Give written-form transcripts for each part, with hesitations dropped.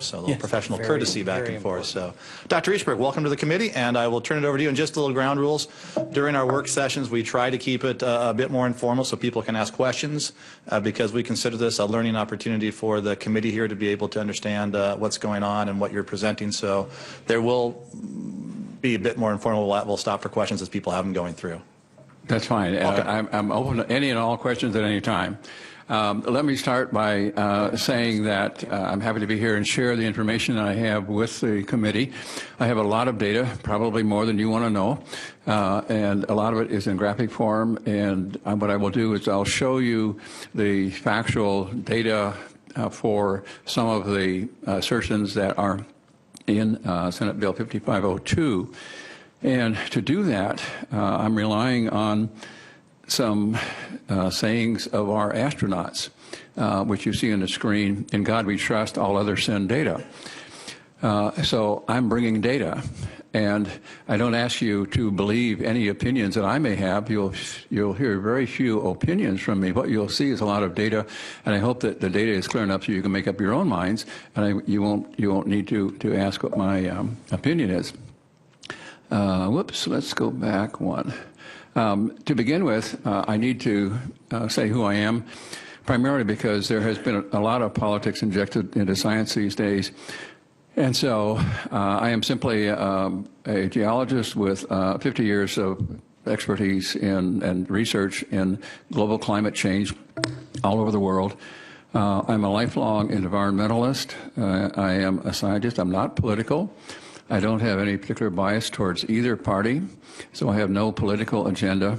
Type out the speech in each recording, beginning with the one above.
So a little professional courtesy back and forth. Important. So, Dr. Easterbrook, welcome to the committee, and I will turn it over to you. And just a little ground rules. During our work sessions, we try to keep it a bit more informal so people can ask questions because we consider this a learning opportunity for the committee here to be able to understand what's going on and what you're presenting. So there will be a bit more informal. We'll stop for questions as people have them going through. That's fine. Okay. I'm open to any and all questions at any time. Let me start by saying that I'm happy to be here and share the information I have with the committee. I have a lot of data, probably more than you want to know, and a lot of it is in graphic form. And what I will do is I'll show you the factual data for some of the assertions that are in Senate Bill 5502. And to do that, I'm relying on some sayings of our astronauts, which you see on the screen. In God we trust, all others send data. So I'm bringing data, and I don't ask you to believe any opinions that I may have. You'll hear very few opinions from me. What you'll see is a lot of data, and I hope that the data is clear enough so you can make up your own minds, and you won't need to ask what my opinion is. Whoops, let's go back one. To begin with, I need to say who I am, primarily because there has been a lot of politics injected into science these days. And so I am simply a geologist with 50 years of expertise and research in global climate change all over the world. I'm a lifelong environmentalist. I am a scientist. I'm not political. I don't have any particular bias towards either party, so I have no political agenda.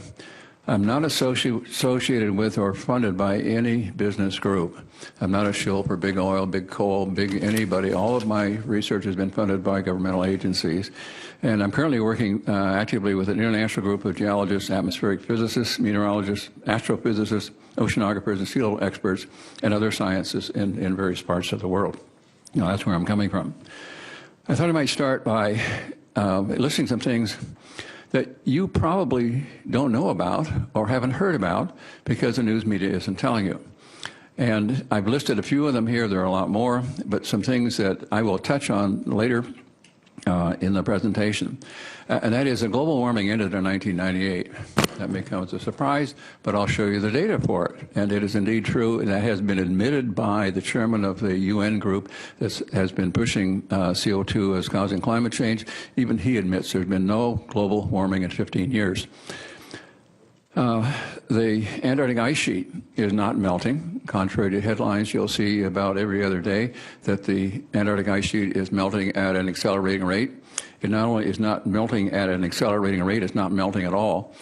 I'm not associated with or funded by any business group. I'm not a shill for big oil, big coal, big anybody. All of my research has been funded by governmental agencies. And I'm currently working actively with an international group of geologists, atmospheric physicists, meteorologists, astrophysicists, oceanographers, and sea level experts, and other sciences in various parts of the world. That's where I'm coming from. I thought I might start by listing some things that you probably don't know about or haven't heard about because the news media isn't telling you. And I've listed a few of them here. There are a lot more, but some things that I will touch on later in the presentation. And that is that global warming ended in 1998. That may come as a surprise, but I'll show you the data for it. And it is indeed true, and that has been admitted by the chairman of the UN group that has been pushing CO2 as causing climate change. Even he admits there's been no global warming in 15 years. The Antarctic ice sheet is not melting. Contrary to headlines you'll see about every other day that the Antarctic ice sheet is melting at an accelerating rate. It not only is not melting at an accelerating rate, it's not melting at all.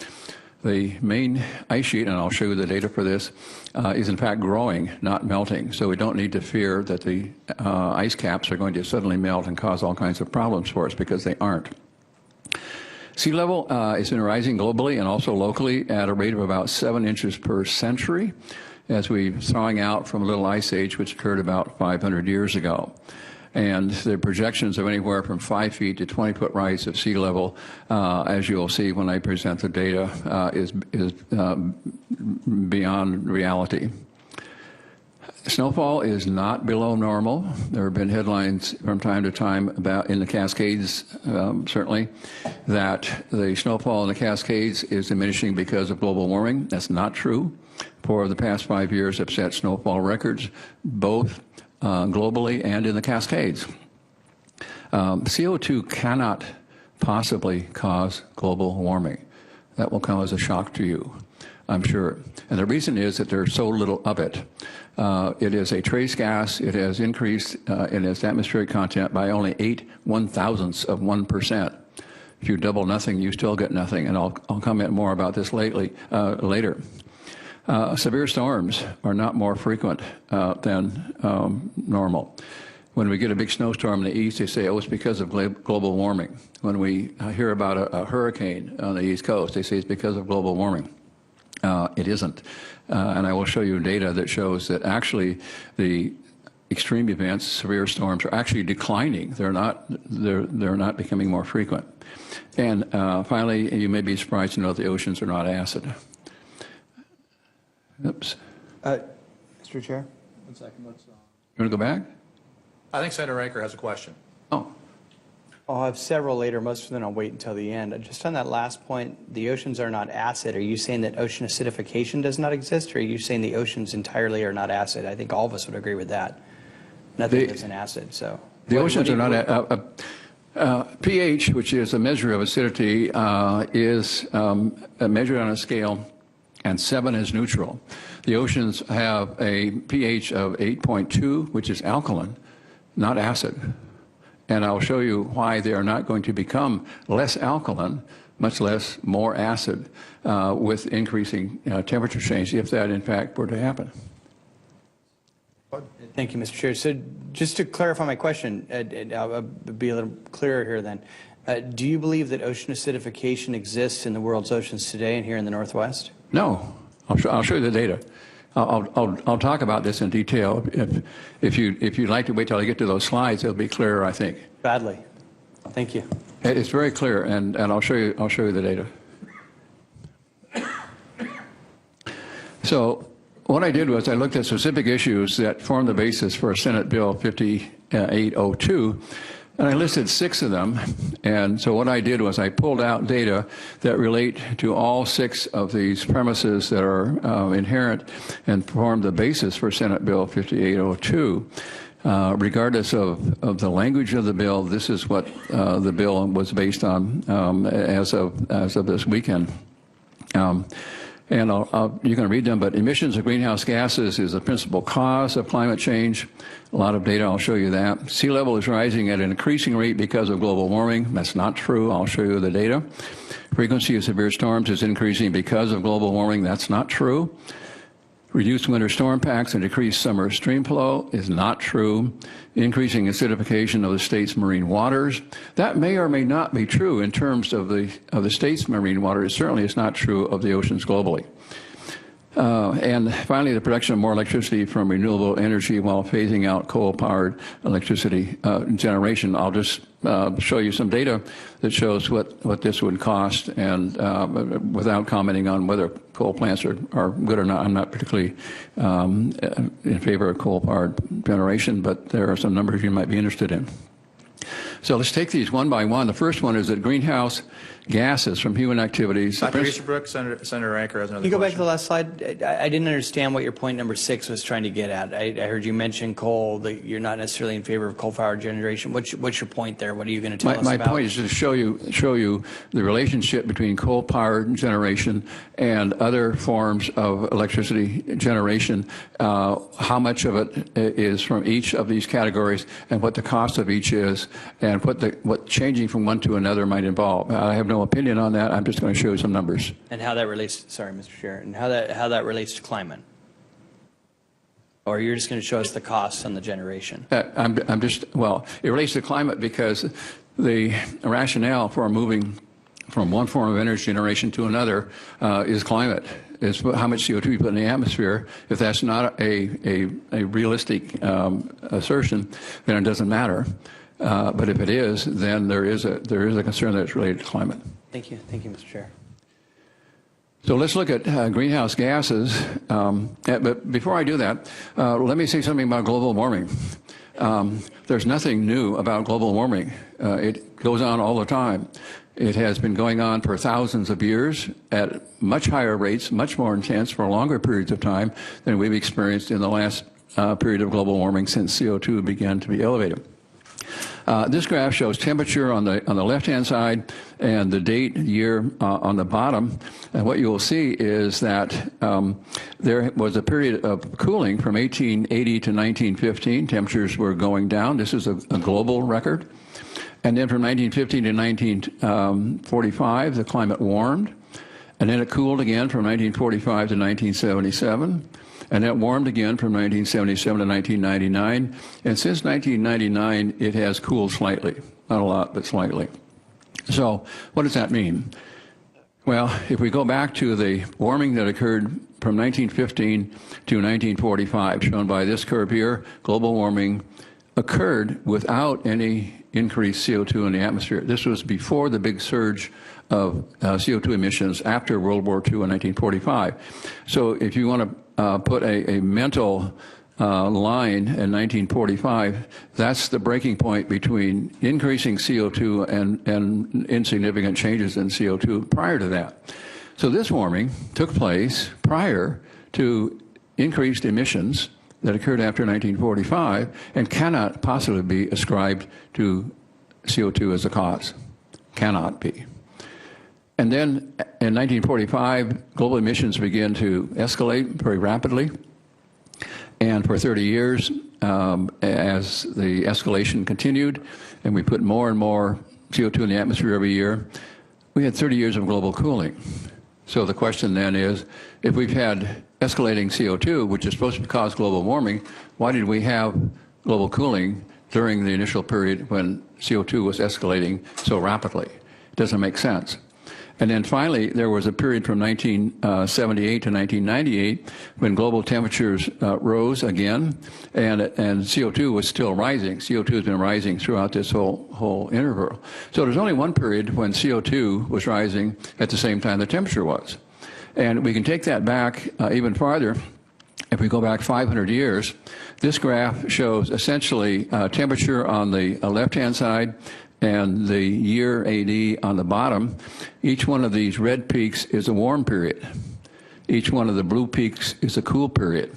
The main ice sheet, and I'll show you the data for this, is in fact growing, not melting. So we don't need to fear that the ice caps are going to suddenly melt and cause all kinds of problems for us, because they aren't. Sea level has been rising globally and also locally at a rate of about 7 inches per century, as we're thawing out from a little ice age which occurred about 500 years ago. And the projections of anywhere from 5 feet to 20-foot rise of sea level, as you'll see when I present the data, is beyond reality. Snowfall is not below normal. There have been headlines from time to time about, in the Cascades, certainly, that the snowfall in the Cascades is diminishing because of global warming. That's not true. For the past 5 years, have set snowfall records, both globally and in the Cascades. CO2 cannot possibly cause global warming. That will come as a shock to you, I'm sure. And the reason is that there's so little of it. It is a trace gas. It has increased in its atmospheric content by only 1/1000ths of 1%. If you double nothing, you still get nothing, and I'll comment more about this later. Severe storms are not more frequent than normal. When we get a big snowstorm in the east, they say, oh, it's because of global warming. When we hear about a hurricane on the East Coast, they say it's because of global warming. It isn't. And I will show you data that shows that actually the extreme events, severe storms, are actually declining. They're not becoming more frequent. And finally, you may be surprised to know that the oceans are not acid. Oops. Mr. Chair? 1 second. You want to go back? I think Senator Ranker has a question. Oh, I'll have several later. Most of them I'll wait until the end. Just on that last point, the oceans are not acid. Are you saying that ocean acidification does not exist, or are you saying the oceans entirely are not acid? I think all of us would agree with that. Nothing is an acid, so. the oceans are not, pH, which is a measure of acidity, is measured on a scale, and 7 is neutral. The oceans have a pH of 8.2, which is alkaline, not acid. And I'll show you why they are not going to become less alkaline, much less more acid, with increasing temperature change, if that in fact were to happen. Thank you, Mr. Chair. So just to clarify my question, I'll be a little clearer here then. Do you believe that ocean acidification exists in the world's oceans today and here in the Northwest? No. I'll show you the data. I'll talk about this in detail. If you'd like to wait till I get to those slides, it'll be clearer, I think. Badly. Thank you. It's very clear, and I'll show you the data. So what I did was I looked at specific issues that form the basis for Senate Bill 5802, and I listed 6 of them. And so what I did was I pulled out data that relate to all 6 of these premises that are inherent and form the basis for Senate Bill 5802. Regardless of the language of the bill, this is what the bill was based on as of this weekend. And you can read them, but emissions of greenhouse gases is the principal cause of climate change. A lot of data, I'll show you that. Sea level is rising at an increasing rate because of global warming. That's not true. I'll show you the data. Frequency of severe storms is increasing because of global warming. That's not true. Reduced winter storm packs and decreased summer stream flow is not true. Increasing acidification of the state's marine waters. That may or may not be true in terms of the state's marine waters. Certainly it's not true of the oceans globally. And finally, the production of more electricity from renewable energy while phasing out coal-powered electricity generation. I'll just show you some data that shows what this would cost, and without commenting on whether coal plants are good or not. I'm not particularly in favor of coal-powered generation, but there are some numbers you might be interested in. So let's take these one by one. The first one is that greenhouse gases from human activities. Dr. Easterbrook, Senator Ranker has another Can you go back question. to the last slide? I didn't understand what your point number 6 was trying to get at. I heard you mention coal, that you're not necessarily in favor of coal-fired generation. What's your point there? What are you going to tell us about? My point is to show you the relationship between coal-powered generation and other forms of electricity generation, how much of it is from each of these categories, and what the cost of each is, and what changing from one to another might involve. I have no opinion on that. I'm just going to show you some numbers. And how that relates, sorry, Mr. Chair, and how that relates to climate? Or you're just going to show us the costs on the generation? Well, it relates to climate because the rationale for moving from one form of energy generation to another is climate. Is how much CO2 you put in the atmosphere. If that's not a realistic assertion, then it doesn't matter. But if it is, then there is a concern that it's related to climate. Thank you, Mr. Chair. So let's look at greenhouse gases. But before I do that, let me say something about global warming. There's nothing new about global warming. It goes on all the time. It has been going on for thousands of years at much higher rates, much more intense for longer periods of time than we've experienced in the last period of global warming since CO2 began to be elevated. This graph shows temperature on the left-hand side and the date, year on the bottom. And what you will see is that there was a period of cooling from 1880 to 1915. Temperatures were going down. This is a global record. And then from 1915 to 1945, the climate warmed. And then it cooled again from 1945 to 1977. And it warmed again from 1977 to 1999. And since 1999, it has cooled slightly. Not a lot, but slightly. So what does that mean? Well, if we go back to the warming that occurred from 1915 to 1945, shown by this curve here, global warming occurred without any increased CO2 in the atmosphere. This was before the big surge of CO2 emissions after World War II in 1945. So if you want to put a mental line in 1945, that's the breaking point between increasing CO2 and insignificant changes in CO2 prior to that. So this warming took place prior to increased emissions that occurred after 1945 and cannot possibly be ascribed to CO2 as a cause. Cannot be. And then in 1945, global emissions began to escalate very rapidly. And for 30 years, as the escalation continued, and we put more and more CO2 in the atmosphere every year, we had 30 years of global cooling. So the question then is, if we've had escalating CO2, which is supposed to cause global warming, why did we have global cooling during the initial period when CO2 was escalating so rapidly? It doesn't make sense. And then finally, there was a period from 1978 to 1998 when global temperatures rose again, and CO2 was still rising. CO2 has been rising throughout this whole interval. So there's only one period when CO2 was rising at the same time the temperature was. And we can take that back even farther. If we go back 500 years, this graph shows essentially temperature on the left-hand side and the year AD on the bottom. Each one of these red peaks is a warm period. Each one of the blue peaks is a cool period.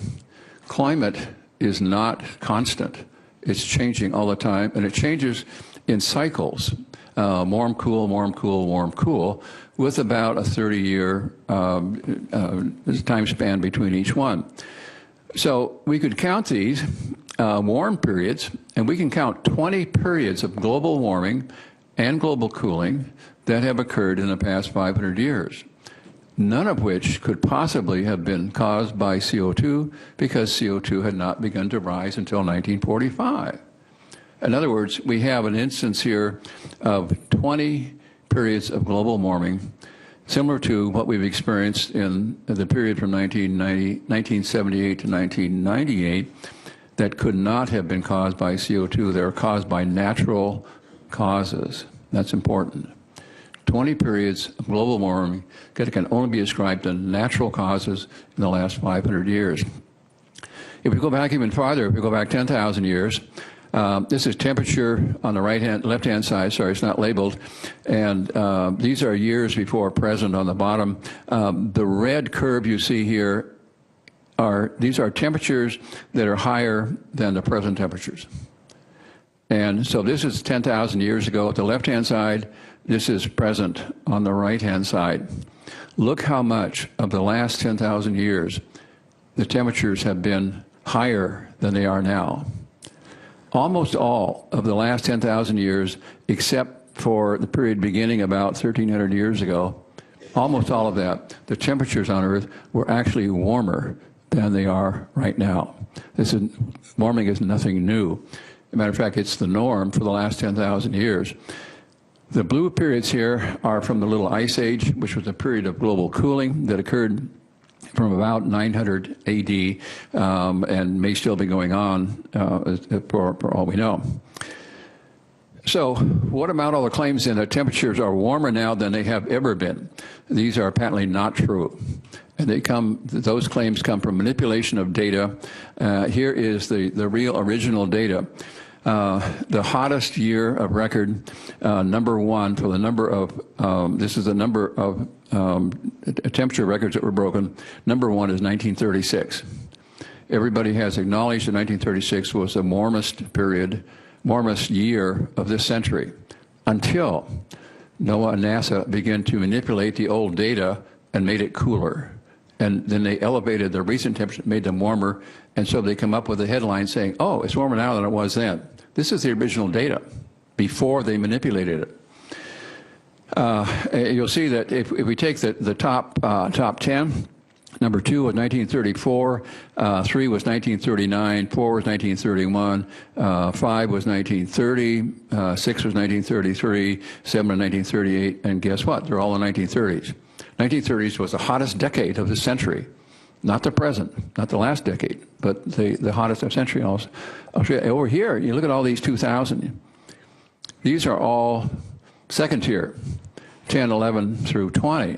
Climate is not constant. It's changing all the time, and it changes in cycles. Warm, cool, warm, cool, warm, cool, with about a 30-year time span between each one. So we could count these warm periods, and we can count 20 periods of global warming and global cooling that have occurred in the past 500 years, none of which could possibly have been caused by CO2 because CO2 had not begun to rise until 1945. In other words, we have an instance here of 20 periods of global warming, similar to what we've experienced in the period from 1978 to 1998, that could not have been caused by CO2. They were caused by natural causes. That's important. 20 periods of global warming that can only be ascribed to natural causes in the last 500 years. If we go back even farther, if we go back 10,000 years, this is temperature on the left-hand side, sorry, it's not labeled, and these are years before present on the bottom. The red curve you see here these are temperatures that are higher than the present temperatures. And so this is 10,000 years ago at the left-hand side. This is present on the right-hand side. Look how much of the last 10,000 years the temperatures have been higher than they are now. Almost all of the last 10,000 years, except for the period beginning about 1,300 years ago, almost all of that, the temperatures on Earth were actually warmer than they are right now. Warming is nothing new. As a matter of fact, it's the norm for the last 10,000 years. The blue periods here are from the Little Ice Age, which was a period of global cooling that occurred from about 900 AD and may still be going on for all we know. So what about all the claims then that temperatures are warmer now than they have ever been? These are patently not true. And those claims come from manipulation of data. Here is the real original data. The hottest year of record, number one for the number of, this is the number of temperature records that were broken. Number one is 1936. Everybody has acknowledged that 1936 was the warmest period, warmest year of this century, until NOAA and NASA began to manipulate the old data and made it cooler. And then they elevated the recent temperature, made them warmer, and so they come up with a headline saying, oh, it's warmer now than it was then. This is the original data before they manipulated it. You'll see that if we take the top 10, number 2 was 1934, 3 was 1939, 4 was 1931, 5 was 1930, 6 was 1933, 7 was 1938, and guess what? They're all in the 1930s. 1930s was the hottest decade of the century, not the present, not the last decade, but the hottest of the century also. I'll show you. Over here, you look at all these 2000. These are all second tier, 10, 11 through 20.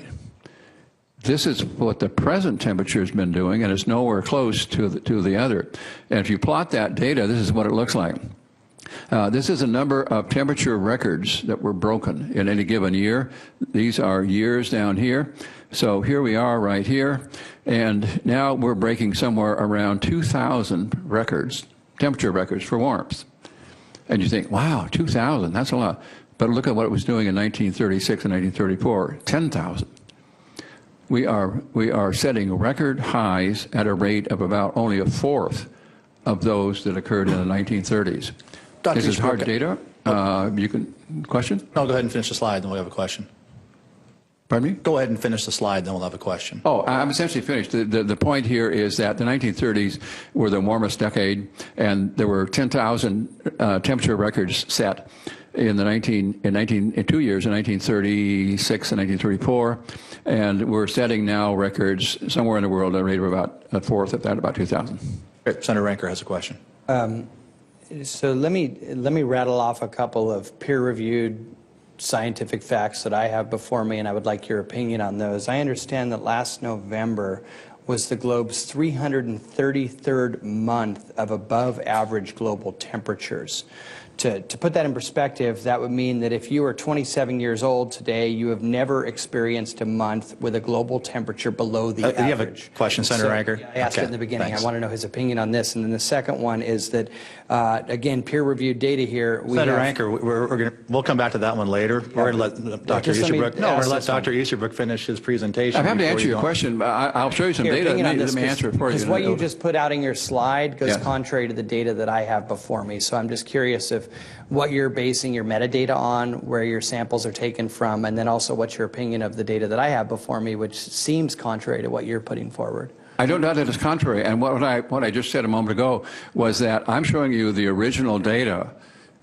This is what the present temperature has been doing, and it's nowhere close to the other. And if you plot that data, this is what it looks like. This is a number of temperature records that were broken in any given year. These are years down here. So here we are right here, and now we're breaking somewhere around 2,000 records, temperature records for warmth. And you think, wow, 2,000, that's a lot. But look at what it was doing in 1936 and 1934, 10,000. We are setting record highs at a rate of about only a fourth of those that occurred in the 1930s. This is hard data. You can, question? No, go ahead and finish the slide, then we'll have a question. Pardon me? Go ahead and finish the slide, then we'll have a question. Oh, I'm essentially finished. The point here is that the 1930s were the warmest decade, and there were 10,000 temperature records set in 2 years, in 1936 and 1934, and we're setting now records somewhere in the world at a rate of about a fourth of that, about 2,000. Great. Senator Ranker has a question. So let me rattle off a couple of peer-reviewed scientific facts that I have before me, and I would like your opinion on those. I understand that last November was the globe's 333rd month of above average global temperatures. To put that in perspective, that would mean that if you are 27 years old today, you have never experienced a month with a global temperature below the average. You have a question, Senator Ranker? I asked it in the beginning. Thanks. I want to know his opinion on this. And then the second one is that, again, peer-reviewed data here. Senator Ranker, we'll come back to that one later. Yeah, we're going to let Dr. Easterbrook. No, we're going to let Dr. Easterbrook finish his presentation. I'm happy to answer your question. I'll show you some data. Let me answer it for you. Because what you just put out in your slide goes contrary to the data that I have before me. So I'm just curious if what you're basing your metadata on, where your samples are taken from, and then also what's your opinion of the data that I have before me, which seems contrary to what you're putting forward. I don't doubt that it's contrary. And what I just said a moment ago was that I'm showing you the original data,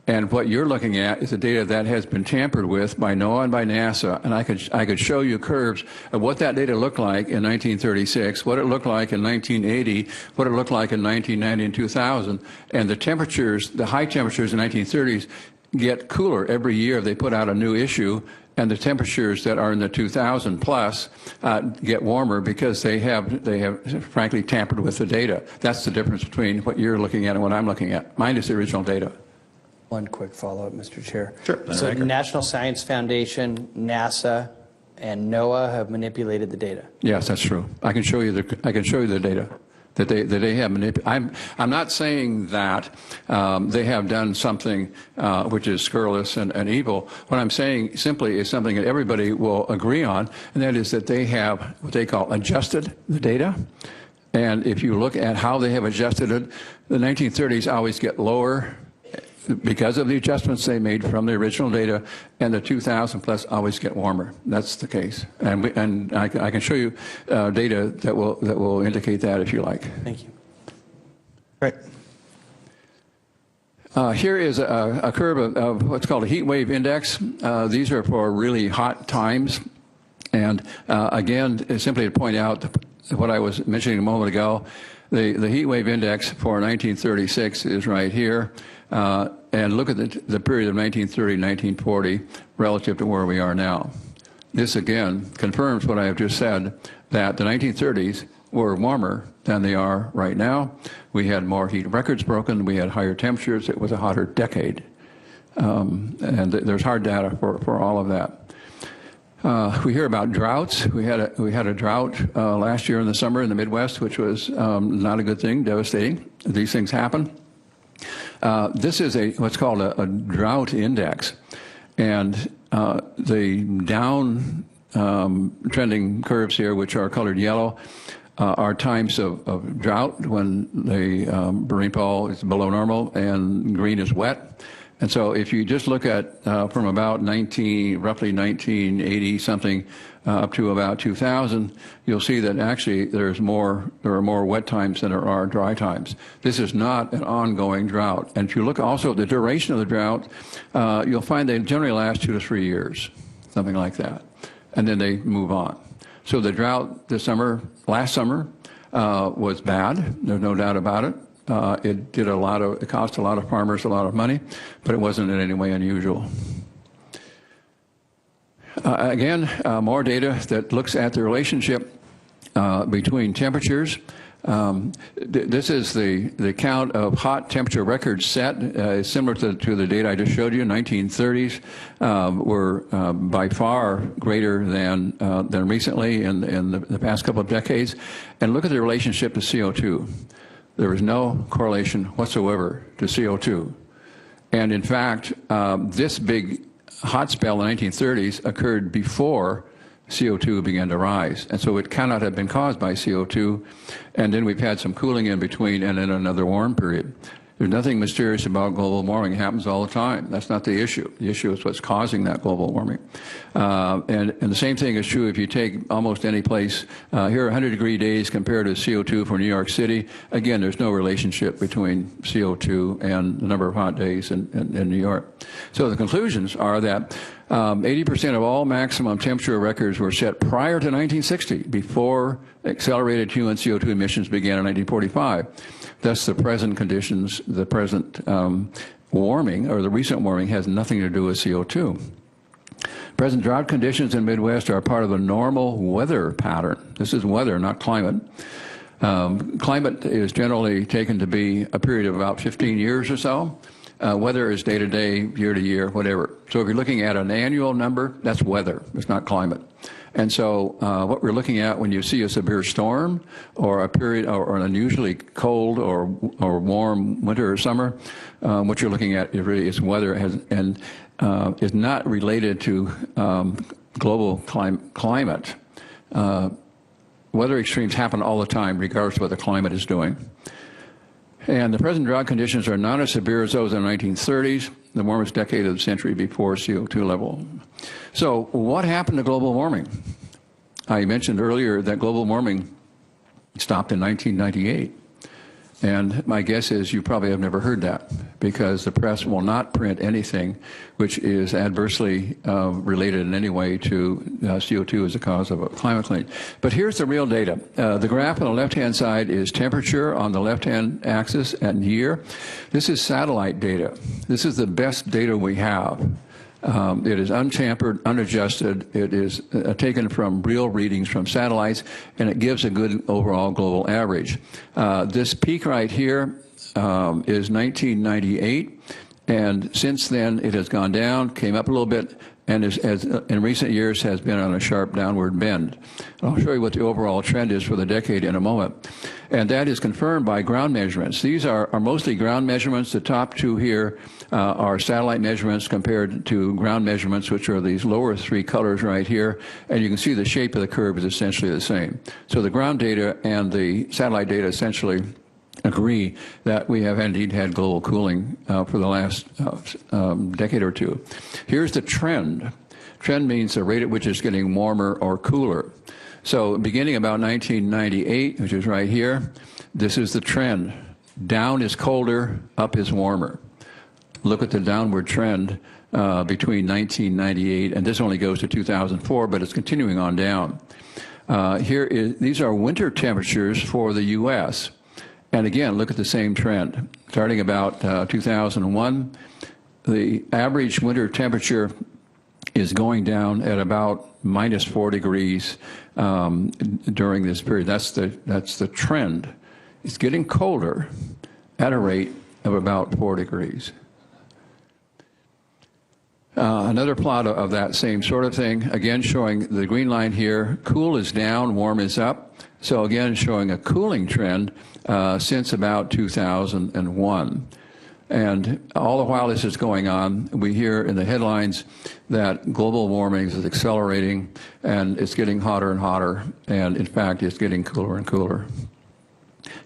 and what you're looking at is the data that has been tampered with by NOAA and by NASA. And I could show you curves of what that data looked like in 1936, what it looked like in 1980, what it looked like in 1990 and 2000. And the temperatures, the high temperatures in the 1930s get cooler every year. They put out a new issue. And the temperatures that are in the 2000 plus get warmer because they have frankly tampered with the data. That's the difference between what you're looking at and what I'm looking at. Mine is the original data. One quick follow-up, Mr. Chair. Sure. So National Science Foundation, NASA, and NOAA have manipulated the data. Yes, that's true. I can show you the data that they have manipulated. I'm not saying that they have done something which is scurrilous and evil. What I'm saying simply is something that everybody will agree on, and that is that they have what they call adjusted the data. And if you look at how they have adjusted it, the 1930s always get lower because of the adjustments they made from the original data, and the 2000 plus always get warmer. That's the case, and I can show you data that will indicate that if you like. Thank you. Great. Here is a curve of what's called a heat wave index. These are for really hot times, and again, simply to point out what I was mentioning a moment ago, the heat wave index for 1936 is right here. And look at the period of 1930 to 1940 relative to where we are now. This again confirms what I have just said, that the 1930s were warmer than they are right now. We had more heat records broken. We had higher temperatures. It was a hotter decade. And there's hard data for all of that. We hear about droughts. We had a drought last year in the summer in the Midwest, which was not a good thing, devastating. These things happen. This is what's called a drought index, and the down trending curves here, which are colored yellow, are times of drought when the rainfall is below normal, and green is wet. And so if you just look at from about roughly 1980 something up to about 2000, you'll see that actually there are more wet times than there are dry times. This is not an ongoing drought. And if you look also at the duration of the drought, you'll find they generally last 2 to 3 years, something like that. And then they move on. So the drought last summer was bad. There's no doubt about it. It cost a lot of farmers a lot of money, but it wasn't in any way unusual. Again, more data that looks at the relationship between temperatures. This is the count of hot temperature records set, similar to the data I just showed you. 1930s were by far greater than recently in the past couple of decades. And look at the relationship to CO2. There was no correlation whatsoever to CO2. And in fact, this big hot spell in the 1930s occurred before CO2 began to rise. And so it cannot have been caused by CO2. And then we've had some cooling in between and then another warm period. There's nothing mysterious about global warming. It happens all the time. That's not the issue. The issue is what's causing that global warming. And the same thing is true if you take almost any place. Here are 100-degree days compared to CO2 for New York City. Again, there's no relationship between CO2 and the number of hot days in New York. So the conclusions are that 80% of all maximum temperature records were set prior to 1960, before accelerated human CO2 emissions began in 1945. Thus, the present conditions, the present warming, or the recent warming, has nothing to do with CO2. Present drought conditions in the Midwest are part of the normal weather pattern. This is weather, not climate. Climate is generally taken to be a period of about 15 years or so. Weather is day to day, year to year, whatever. So if you're looking at an annual number, that's weather. It's not climate. And so what we're looking at when you see a severe storm or a period or an unusually cold or warm winter or summer, what you're looking at is weather and is not related to global climate. Weather extremes happen all the time, regardless of what the climate is doing. And the present drought conditions are not as severe as those in the 1930s, the warmest decade of the century before CO2 level. So what happened to global warming? I mentioned earlier that global warming stopped in 1998. And my guess is you probably have never heard that, because the press will not print anything which is adversely related in any way to CO2 as a cause of a climate change. But here's the real data. The graph on the left-hand side is temperature on the left-hand axis and year. This is satellite data. This is the best data we have. It is untampered, unadjusted. It is taken from real readings from satellites, and it gives a good overall global average. This peak right here is 1998, and since then it has gone down, came up a little bit, and as in recent years has been on a sharp downward bend. I'll show you what the overall trend is for the decade in a moment. And that is confirmed by ground measurements. These are mostly ground measurements. The top two here are satellite measurements compared to ground measurements, which are these lower three colors right here. And you can see the shape of the curve is essentially the same. So the ground data and the satellite data essentially agree that we have indeed had global cooling for the last decade or two. Here's the trend. Trend means the rate at which it's getting warmer or cooler. So beginning about 1998, which is right here, this is the trend. Down is colder, up is warmer. Look at the downward trend between 1998, and this only goes to 2004, but it's continuing on down. These are winter temperatures for the U.S., and again, look at the same trend. Starting about 2001, the average winter temperature is going down at about -4 degrees during this period. That's the trend. It's getting colder at a rate of about 4 degrees. Another plot of that same sort of thing, again showing the green line here, cool is down, warm is up. So again, showing a cooling trend since about 2001. And all the while this is going on, we hear in the headlines that global warming is accelerating and it's getting hotter and hotter, and in fact it's getting cooler and cooler.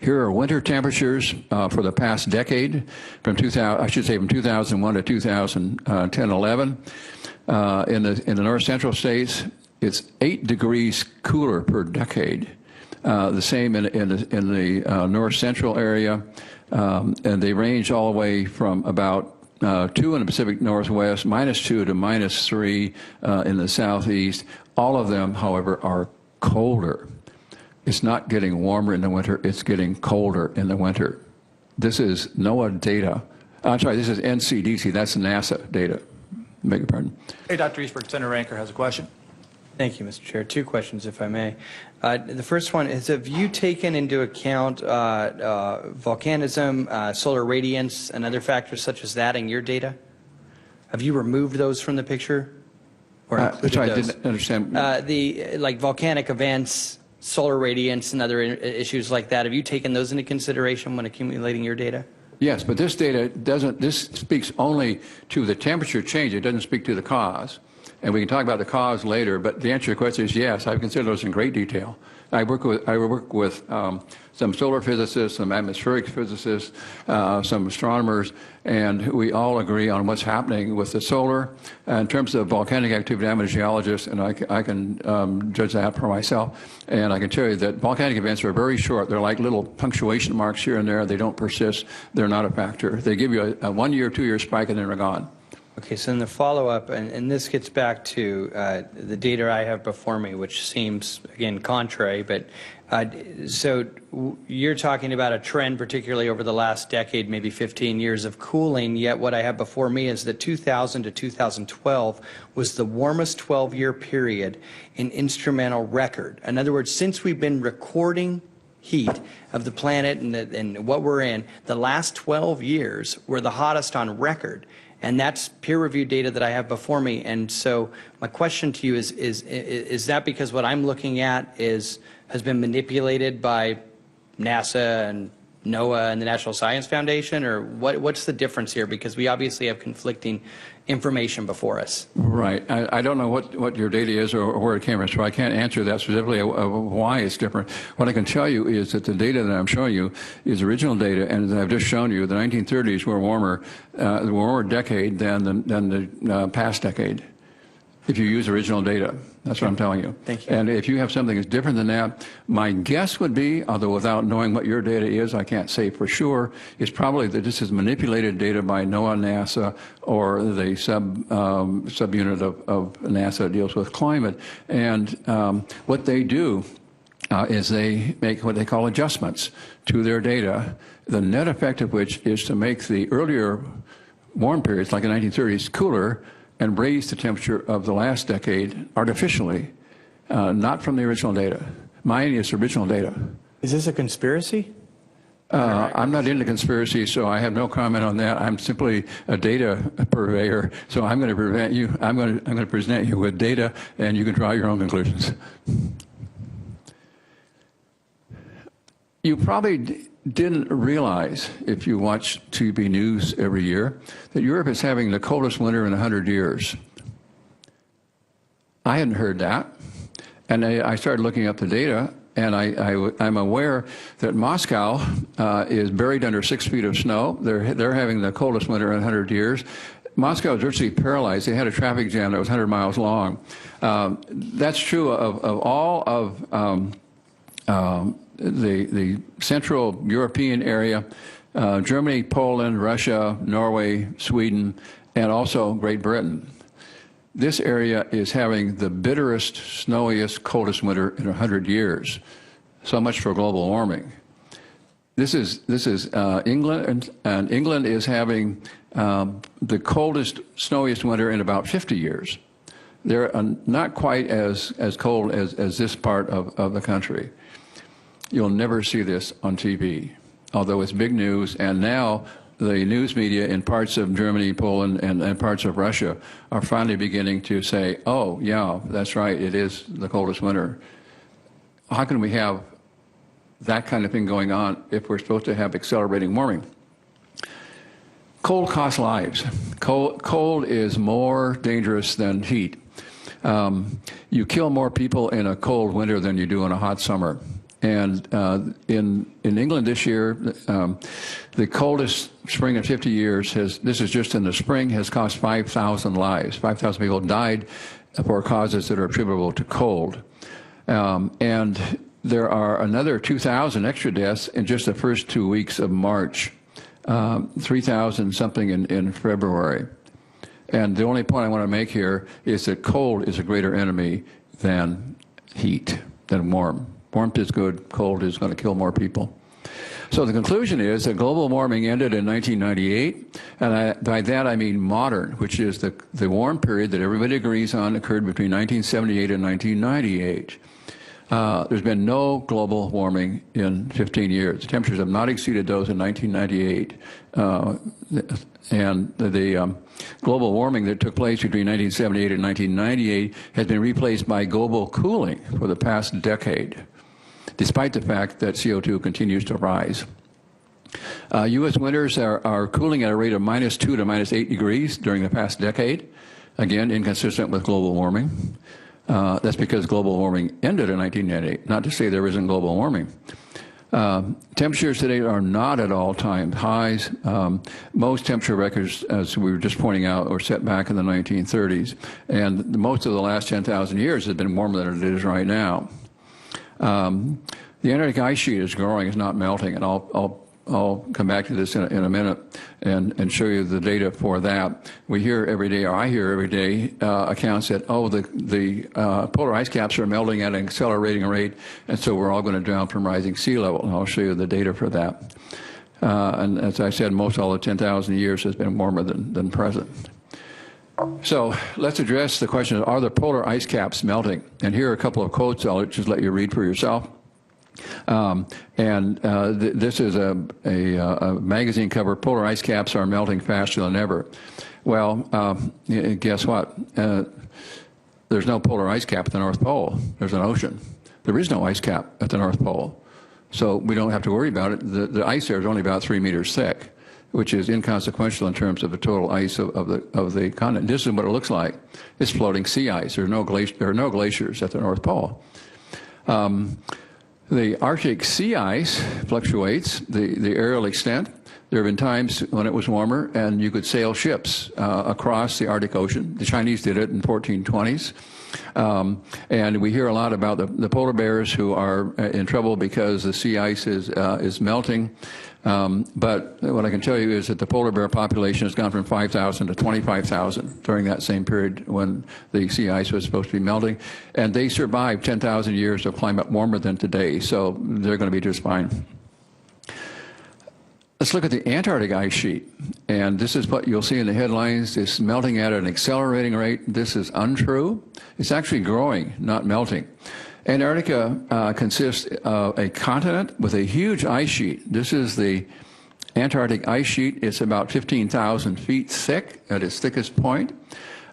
Here are winter temperatures for the past decade, from 2001 to 2010-11. In the north central states, it's 8 degrees cooler per decade. The same in the north central area, and they range all the way from about 2 in the Pacific Northwest, -2 to -3 in the southeast. All of them, however, are colder. It's not getting warmer in the winter, it's getting colder in the winter. This is NOAA data. I'm sorry, this is NCDC, that's NASA data. Beg your pardon. Hey, Dr. Easterbrook, Senator Ranker has a question. Thank you, Mr. Chair. Two questions, if I may. The first one is, have you taken into account volcanism, solar radiance, and other factors such as that in your data? Have you removed those from the picture? Or included Sorry, I those? didn't understand. Like volcanic events, solar radiance, and other issues like that. Have you taken those into consideration when accumulating your data? Yes, but this data doesn't, this speaks only to the temperature change. It doesn't speak to the cause. And we can talk about the cause later, but the answer to your question is yes, I've considered those in great detail. I work with some solar physicists, some atmospheric physicists, some astronomers, and we all agree on what's happening with the solar. In terms of volcanic activity, I'm a geologist, and I can judge that for myself. And I can tell you that volcanic events are very short. They're like little punctuation marks here and there. They don't persist. They're not a factor. They give you a 1 year, 2 year spike, and then they're gone. Okay, so in the follow-up, and this gets back to the data I have before me, which seems, again, contrary, but so you're talking about a trend, particularly over the last decade, maybe 15 years of cooling, yet what I have before me is that 2000 to 2012 was the warmest 12-year period in instrumental record. In other words, since we've been recording heat of the planet and what we're in, the last 12 years were the hottest on record. And that's peer-reviewed data that I have before me. And so my question to you is that because what I'm looking at has been manipulated by NASA and NOAA and the National Science Foundation, or what's the difference here? Because we obviously have conflicting information before us. Right. I don't know what your data is or where it came from, so I can't answer that specifically why it's different. What I can tell you is that the data that I'm showing you is original data, and as I've just shown you, the 1930s were warmer, the warmer decade than the past decade. If you use original data, that's what I'm telling you. Thank you. And if you have something that's different than that, my guess would be, although without knowing what your data is, I can't say for sure, is probably that this is manipulated data by NOAA, NASA, or the subunit of NASA that deals with climate. And what they do is they make what they call adjustments to their data, the net effect of which is to make the earlier warm periods, like the 1930s, cooler, and raise the temperature of the last decade artificially, not from the original data. Mine is original data. Is this a conspiracy? I'm not into conspiracy, so I have no comment on that. I'm simply a data purveyor, so I'm going to present you with data, and you can draw your own conclusions. You probably didn't realize, if you watch TV news every year, that Europe is having the coldest winter in 100 years. I hadn't heard that, and I started looking up the data, and I'm aware that Moscow is buried under 6 feet of snow. They're having the coldest winter in 100 years. Moscow is virtually paralyzed. They had a traffic jam that was 100 miles long. That's true of all of the Central European area, Germany, Poland, Russia, Norway, Sweden, and also Great Britain. This area is having the bitterest, snowiest, coldest winter in 100 years. So much for global warming. This is England, and England is having the coldest, snowiest winter in about 50 years. They're not quite as cold as this part of the country. You'll never see this on TV, although it's big news, and now the news media in parts of Germany, Poland, and parts of Russia are finally beginning to say, oh, yeah, that's right, it is the coldest winter. How can we have that kind of thing going on if we're supposed to have accelerating warming? Cold costs lives. Cold is more dangerous than heat. You kill more people in a cold winter than you do in a hot summer. And in England this year, the coldest spring in 50 years this is just in the spring, has cost 5,000 lives. 5,000 people died for causes that are attributable to cold. And there are another 2,000 extra deaths in just the first 2 weeks of March, 3,000 something in February. And the only point I want to make here is that cold is a greater enemy than heat, than warm. Warmth is good, cold is going to kill more people. So the conclusion is that global warming ended in 1998, and by that I mean modern, which is the warm period that everybody agrees on occurred between 1978 and 1998. There's been no global warming in 15 years. Temperatures have not exceeded those in 1998. And the global warming that took place between 1978 and 1998 has been replaced by global cooling for the past decade, despite the fact that CO2 continues to rise. U.S. winters are cooling at a rate of -2 to -8 degrees during the past decade, again, inconsistent with global warming. That's because global warming ended in 1998, not to say there isn't global warming. Temperatures today are not at all-time highs. Most temperature records, as we were just pointing out, were set back in the 1930s, and most of the last 10,000 years has been warmer than it is right now. The Antarctic ice sheet is growing, it's not melting, and I'll come back to this in a minute and show you the data for that. We hear every day, or I hear every day, accounts that, oh, the polar ice caps are melting at an accelerating rate, and so we're all going to drown from rising sea level, and I'll show you the data for that. And as I said, most all the 10,000 years has been warmer than present. So let's address the question, are the polar ice caps melting? And here are a couple of quotes I'll just let you read for yourself. This is a magazine cover, polar ice caps are melting faster than ever. Well, guess what? There's no polar ice cap at the North Pole. There's an ocean. There is no ice cap at the North Pole. So we don't have to worry about it. The ice there is only about 3 meters thick, which is inconsequential in terms of the total ice of the continent. This is what it looks like. It's floating sea ice. There are no glaciers at the North Pole. The Arctic sea ice fluctuates, the aerial extent. There have been times when it was warmer and you could sail ships across the Arctic Ocean. The Chinese did it in 1420s. And we hear a lot about the polar bears who are in trouble because the sea ice is melting. But what I can tell you is that the polar bear population has gone from 5,000 to 25,000 during that same period when the sea ice was supposed to be melting. And they survived 10,000 years of climate warmer than today, so they're going to be just fine. Let's look at the Antarctic ice sheet. And this is what you'll see in the headlines. It's melting at an accelerating rate. This is untrue. It's actually growing, not melting. Antarctica consists of a continent with a huge ice sheet. This is the Antarctic ice sheet. It's about 15,000 feet thick at its thickest point.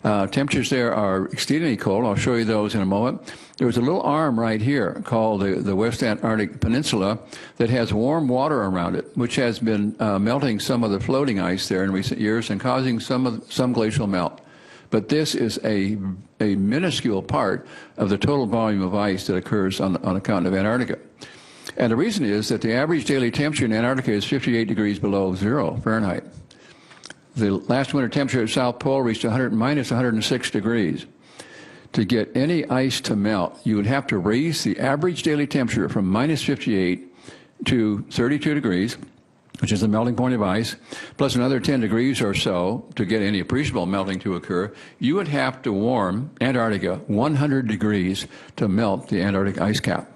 Temperatures there are exceedingly cold. I'll show you those in a moment. There's a little arm right here called the West Antarctic Peninsula that has warm water around it, which has been melting some of the floating ice there in recent years and causing some glacial melt. But this is a minuscule part of the total volume of ice that occurs on the continent of Antarctica. And the reason is that the average daily temperature in Antarctica is 58 degrees below zero Fahrenheit. The last winter temperature at South Pole reached minus 106 degrees. To get any ice to melt, you would have to raise the average daily temperature from minus 58 to 32 degrees, which is the melting point of ice, plus another 10 degrees or so to get any appreciable melting to occur. You would have to warm Antarctica 100 degrees to melt the Antarctic ice cap.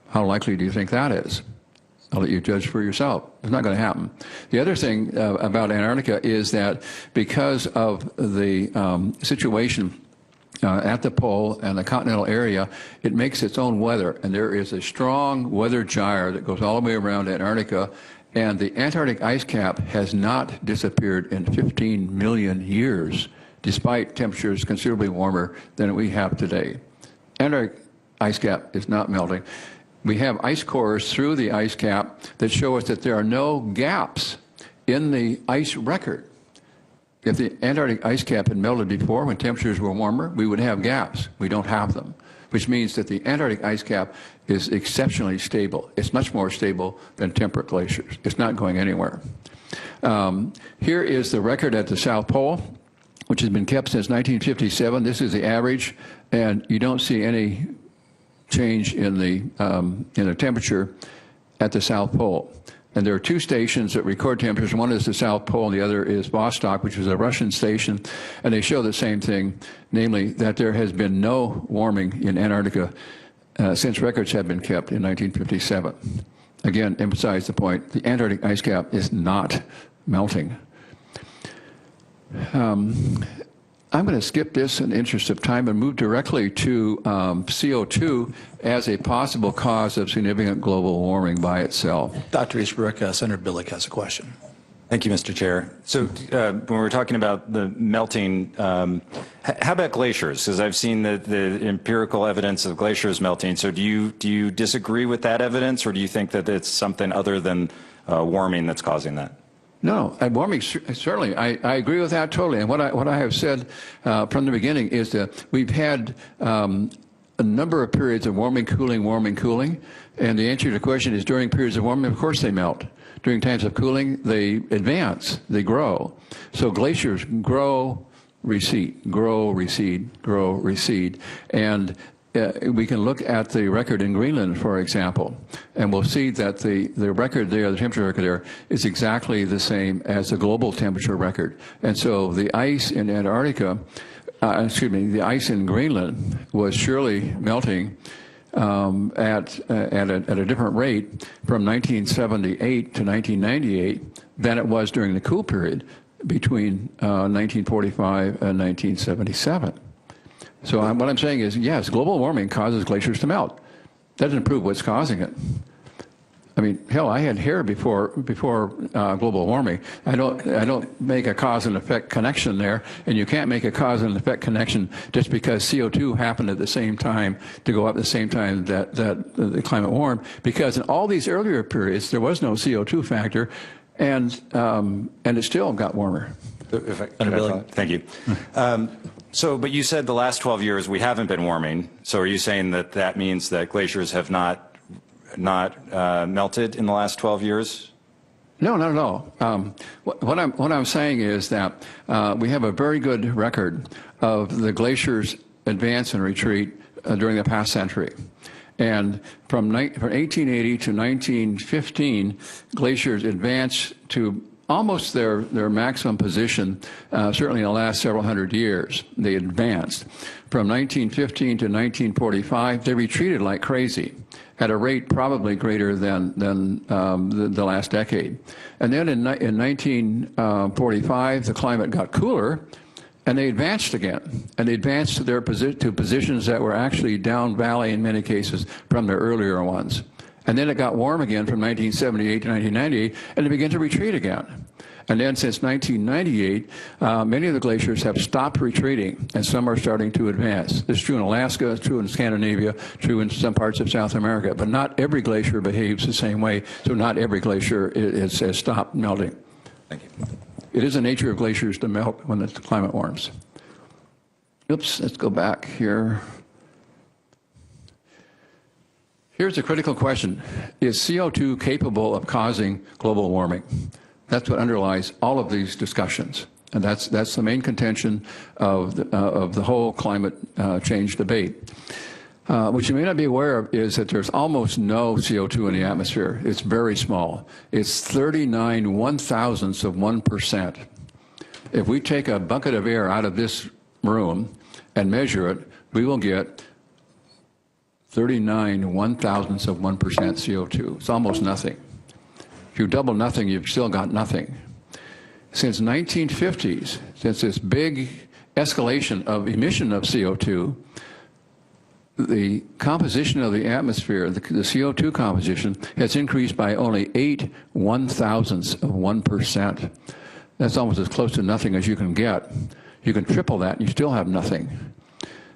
How likely do you think that is? I'll let you judge for yourself. It's not going to happen. The other thing about Antarctica is that because of the situation at the pole and the continental area, it makes its own weather. And there is a strong weather gyre that goes all the way around Antarctica. And the Antarctic ice cap has not disappeared in 15 million years, despite temperatures considerably warmer than we have today. Antarctic ice cap is not melting. We have ice cores through the ice cap that show us that there are no gaps in the ice record. If the Antarctic ice cap had melted before when temperatures were warmer, we would have gaps. We don't have them, which means that the Antarctic ice cap is exceptionally stable. It's much more stable than temperate glaciers. It's not going anywhere. Here is the record at the South Pole, which has been kept since 1957. This is the average, and you don't see any change in the temperature at the South Pole. And there are two stations that record temperatures. One is the South Pole, and the other is Vostok, which is a Russian station. And they show the same thing, namely that there has been no warming in Antarctica since records have been kept in 1957. again, emphasize the point, the Antarctic ice cap is not melting. I'm going to skip this in the interest of time and move directly to CO2 as a possible cause of significant global warming by itself. Dr. Easterbrook, Senator Billick has a question. Thank you, Mr. Chair. So when we're talking about the melting, how about glaciers? Because I've seen the empirical evidence of glaciers melting. So do you disagree with that evidence, or do you think that it's something other than warming that's causing that? No, warming, certainly. I agree with that totally. And what I have said from the beginning is that we've had a number of periods of warming, cooling. And the answer to the question is during periods of warming, of course they melt. During times of cooling, they advance, they grow. So glaciers grow, recede, grow, recede, grow, recede. And we can look at the record in Greenland, for example, and we'll see that the record there, the temperature record there, is exactly the same as the global temperature record. And so the ice in Antarctica, the ice in Greenland was surely melting at a different rate from 1978 to 1998 than it was during the cool period between 1945 and 1977. So what I'm saying is, yes, global warming causes glaciers to melt. That doesn't prove what's causing it. I mean, hell, I had hair before global warming. I don't make a cause and effect connection there, and you can't make a cause and effect connection just because CO2 happened at the same time to go up at the same time that the climate warmed. Because in all these earlier periods, there was no CO2 factor, and it still got warmer. Thank you. But you said the last 12 years we haven't been warming. So are you saying that means that glaciers have not melted in the last 12 years? No, not at all. What I'm saying is that we have a very good record of the glaciers' advance and retreat during the past century. And from 1880 to 1915, glaciers advanced to almost their maximum position, certainly in the last several hundred years. They advanced. From 1915 to 1945, they retreated like crazy at a rate probably greater than the last decade. And then in 1945, the climate got cooler, and they advanced again. And they advanced to to positions that were actually down valley in many cases from their earlier ones. And then it got warm again from 1978 to 1998, and it began to retreat again. And then since 1998, many of the glaciers have stopped retreating, and some are starting to advance. This is true in Alaska, it's true in Scandinavia, true in some parts of South America. But not every glacier behaves the same way, so not every glacier has stopped melting. Thank you. It is the nature of glaciers to melt when the climate warms. Oops, let's go back here. Here's a critical question. Is CO2 capable of causing global warming? That's what underlies all of these discussions. And that's the main contention of the whole climate change debate. What you may not be aware of is that there's almost no CO2 in the atmosphere. It's very small. It's 39 1,000ths of 1%. If we take a bucket of air out of this room and measure it, we will get 39 1,000ths of 1% CO2. It's almost nothing. If you double nothing, you've still got nothing. Since 1950s, since this big escalation of emission of CO2, the composition of the atmosphere, the CO2 composition, has increased by only 8 1,000ths of 1%. That's almost as close to nothing as you can get. You can triple that and you still have nothing.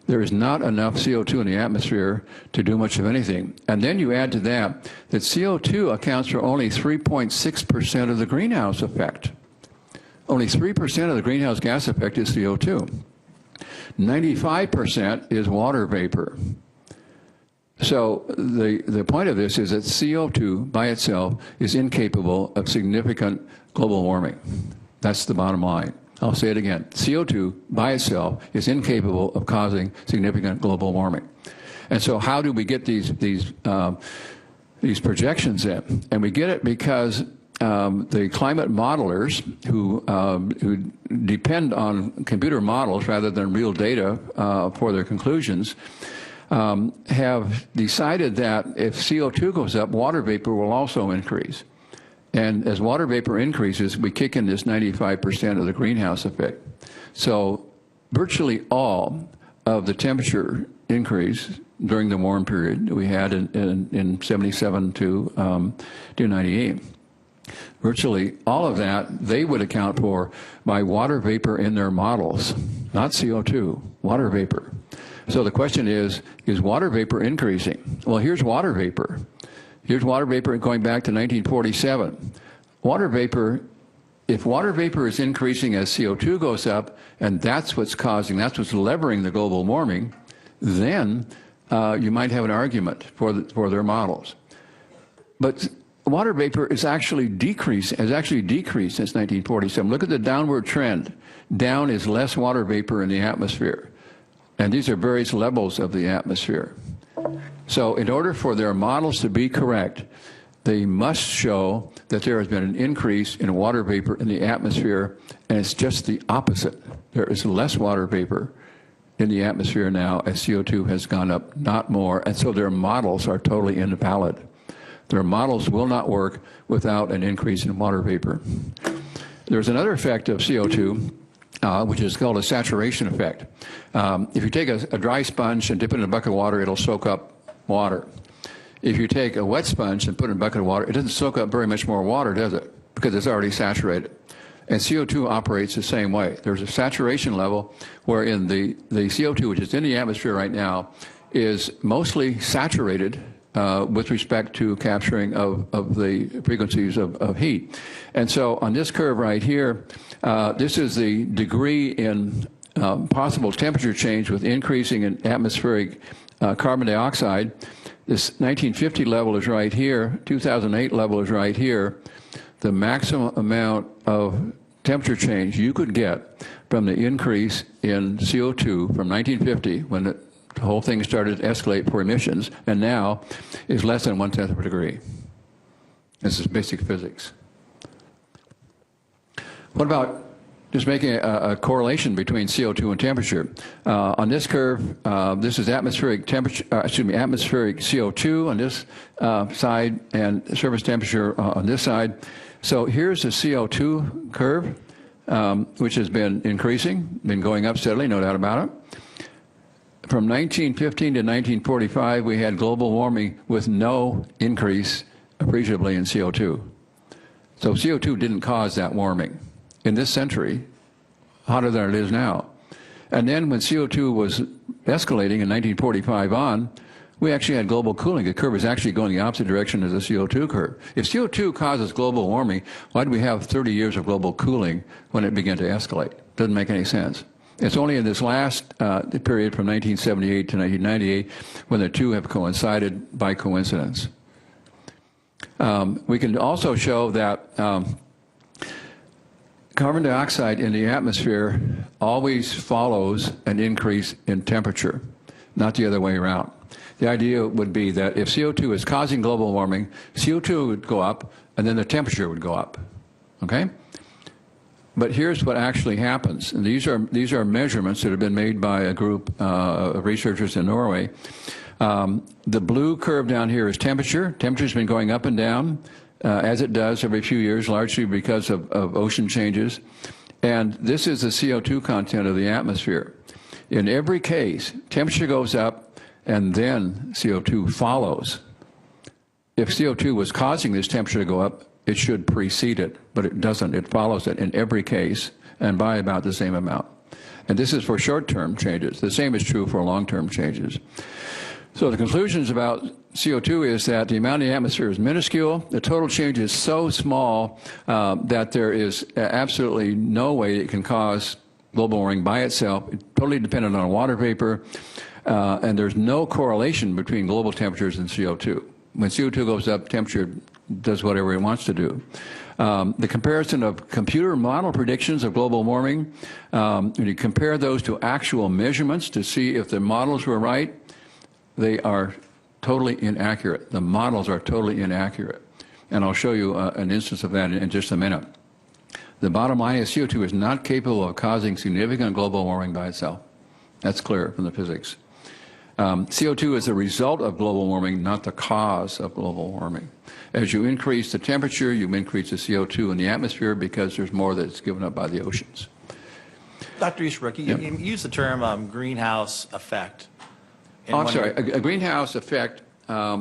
There is not enough CO2 in the atmosphere to do much of anything. And then you add to that CO2 accounts for only 3.6% of the greenhouse effect. Only 3% of the greenhouse gas effect is CO2. 95% is water vapor. So the point of this is that CO2 by itself is incapable of significant global warming. That's the bottom line. I'll say it again. CO2 by itself is incapable of causing significant global warming. And so how do we get these projections in? And we get it because the climate modelers who depend on computer models rather than real data for their conclusions have decided that if CO2 goes up, water vapor will also increase. And as water vapor increases, we kick in this 95% of the greenhouse effect. So virtually all of the temperature increase during the warm period we had in 77 to 98, virtually all of that they would account for by water vapor in their models, not CO2, water vapor. So the question is water vapor increasing? Well, here's water vapor. Here's water vapor going back to 1947. Water vapor, if water vapor is increasing as CO2 goes up, and that's what's levering the global warming, then you might have an argument for their models. But water vapor has actually decreased since 1947. Look at the downward trend. Down is less water vapor in the atmosphere. And these are various levels of the atmosphere. So in order for their models to be correct, they must show that there has been an increase in water vapor in the atmosphere, and it's just the opposite. There is less water vapor in the atmosphere now as CO2 has gone up, not more, and so their models are totally invalid. Their models will not work without an increase in water vapor. There's another effect of CO2, which is called a saturation effect. If you take a dry sponge and dip it in a bucket of water, it'll soak up water. If you take a wet sponge and put it in a bucket of water, it doesn't soak up very much more water, does it? Because it's already saturated. And CO2 operates the same way. There's a saturation level wherein the CO2, which is in the atmosphere right now, is mostly saturated with respect to capturing of the frequencies of heat. And so on this curve right here, this is the degree in possible temperature change with increasing in atmospheric carbon dioxide. This 1950 level is right here, 2008 level is right here. The maximum amount of temperature change you could get from the increase in CO2 from 1950, when the whole thing started to escalate for emissions, and now is less than 1/10 of a degree. This is basic physics. What about just making a correlation between CO2 and temperature? On this curve, this is atmospheric temperature, atmospheric CO2 on this side, and surface temperature on this side. So here's the CO2 curve, which has been increasing, been going up steadily, no doubt about it. From 1915 to 1945, we had global warming with no increase appreciably in CO2. So CO2 didn't cause that warming. In this century, hotter than it is now. And then when CO2 was escalating in 1945 on, we actually had global cooling. The curve is actually going the opposite direction as the CO2 curve. If CO2 causes global warming, why do we have 30 years of global cooling when it began to escalate? Doesn't make any sense. It's only in this last period from 1978 to 1998 when the two have coincided by coincidence. We can also show that carbon dioxide in the atmosphere always follows an increase in temperature, not the other way around. The idea would be that if CO2 is causing global warming, CO2 would go up, and then the temperature would go up, okay? But here's what actually happens. And these are measurements that have been made by a group of researchers in Norway. The blue curve down here is temperature. Temperature's been going up and down, as it does every few years, largely because of ocean changes. And this is the CO2 content of the atmosphere. In every case, temperature goes up, and then CO2 follows. If CO2 was causing this temperature to go up, it should precede it, but it doesn't. It follows it in every case, and by about the same amount. And this is for short-term changes. The same is true for long-term changes. So the conclusions about CO2 is that the amount in the atmosphere is minuscule. The total change is so small that there is absolutely no way it can cause global warming by itself. It's totally dependent on water vapor, and there's no correlation between global temperatures and CO2. When CO2 goes up, temperature does whatever it wants to do. The comparison of computer model predictions of global warming, when you compare those to actual measurements to see if the models were right, they are totally inaccurate. The models are totally inaccurate. And I'll show you an instance of that in just a minute. The bottom line is CO2 is not capable of causing significant global warming by itself. That's clear from the physics. CO2 is a result of global warming, not the cause of global warming. As you increase the temperature, you increase the CO2 in the atmosphere because there's more that's given up by the oceans. Dr. Easterbrook, you use the term greenhouse effect. Oh, I'm sorry. A greenhouse effect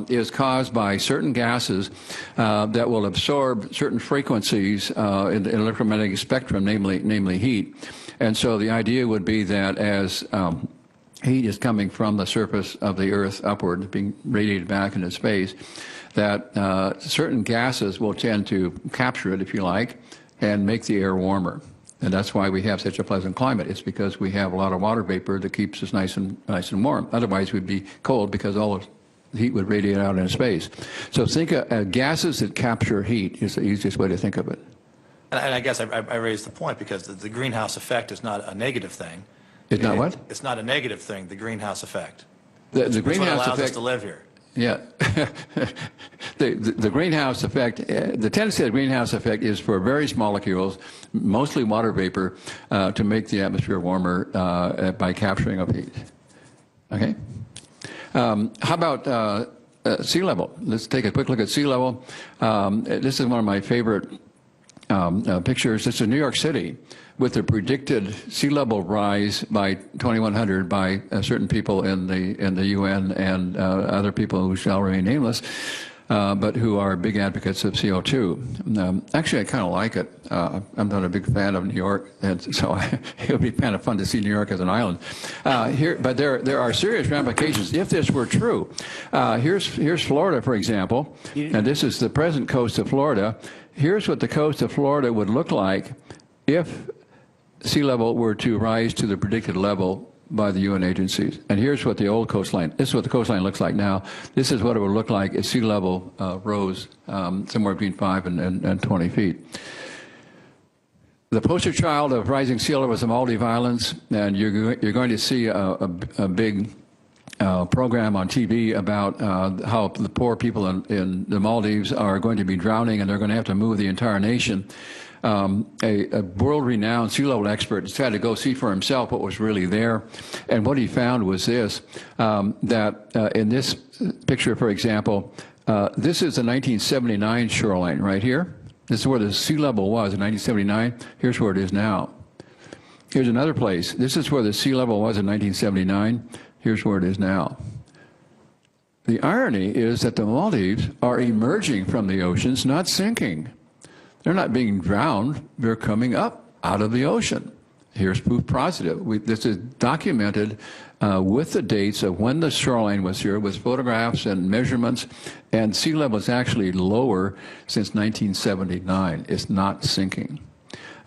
is caused by certain gases that will absorb certain frequencies in the electromagnetic spectrum, namely heat. And so the idea would be that as heat is coming from the surface of the Earth upward, being radiated back into space, that certain gases will tend to capture it, if you like, and make the air warmer. And that's why we have such a pleasant climate. It's because we have a lot of water vapor that keeps us nice and warm. Otherwise, we'd be cold because all the heat would radiate out into space. So think of gases that capture heat is the easiest way to think of it. And I guess I raised the point because the greenhouse effect is not a negative thing. It's not what? It's not a negative thing, the greenhouse effect. The It's greenhouse what allows effect. us to live here. Yeah. the greenhouse effect, the tendency of the greenhouse effect is for various molecules, mostly water vapor, to make the atmosphere warmer by capturing of heat. Okay? How about sea level? Let's take a quick look at sea level. This is one of my favorite pictures. This is New York City with the predicted sea level rise by 2100 by certain people in the UN and other people who shall remain nameless, but who are big advocates of CO2. Actually, I kind of like it. I'm not a big fan of New York, and so it would be kind of fun to see New York as an island. But there are serious ramifications if this were true. Here's Florida, for example, and this is the present coast of Florida. Here's what the coast of Florida would look like if sea level were to rise to the predicted level by the UN agencies. And here's what the old coastline, this is what the coastline looks like now. This is what it would look like if sea level rose somewhere between 5 and 20 feet. The poster child of rising sea level is the Maldive Islands, and you're going to see a big program on TV about how the poor people in the Maldives are going to be drowning and they're going to have to move the entire nation. A world-renowned sea level expert decided to go see for himself what was really there. And what he found was this, that in this picture, for example, this is the 1979 shoreline right here. This is where the sea level was in 1979. Here's where it is now. Here's another place. This is where the sea level was in 1979. Here's where it is now. The irony is that the Maldives are emerging from the oceans, not sinking. They're not being drowned. They're coming up out of the ocean. Here's proof positive. This is documented with the dates of when the shoreline was here, with photographs and measurements, and sea level is actually lower since 1979. It's not sinking.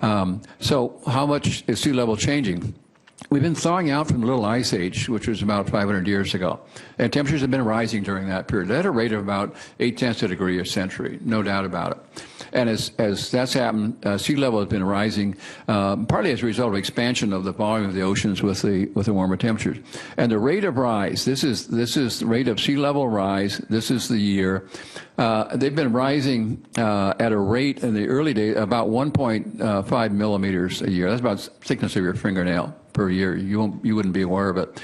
So how much is sea level changing? We've been thawing out from the Little Ice Age, which was about 500 years ago. And temperatures have been rising during that period at a rate of about 0.8 degrees a century, no doubt about it. And as that's happened, sea level has been rising, partly as a result of expansion of the volume of the oceans with the warmer temperatures. And the rate of rise, this is the rate of sea level rise, this is the year. They've been rising at a rate in the early days about 1.5 millimeters a year. That's about the thickness of your fingernail per year. You wouldn't be aware of it.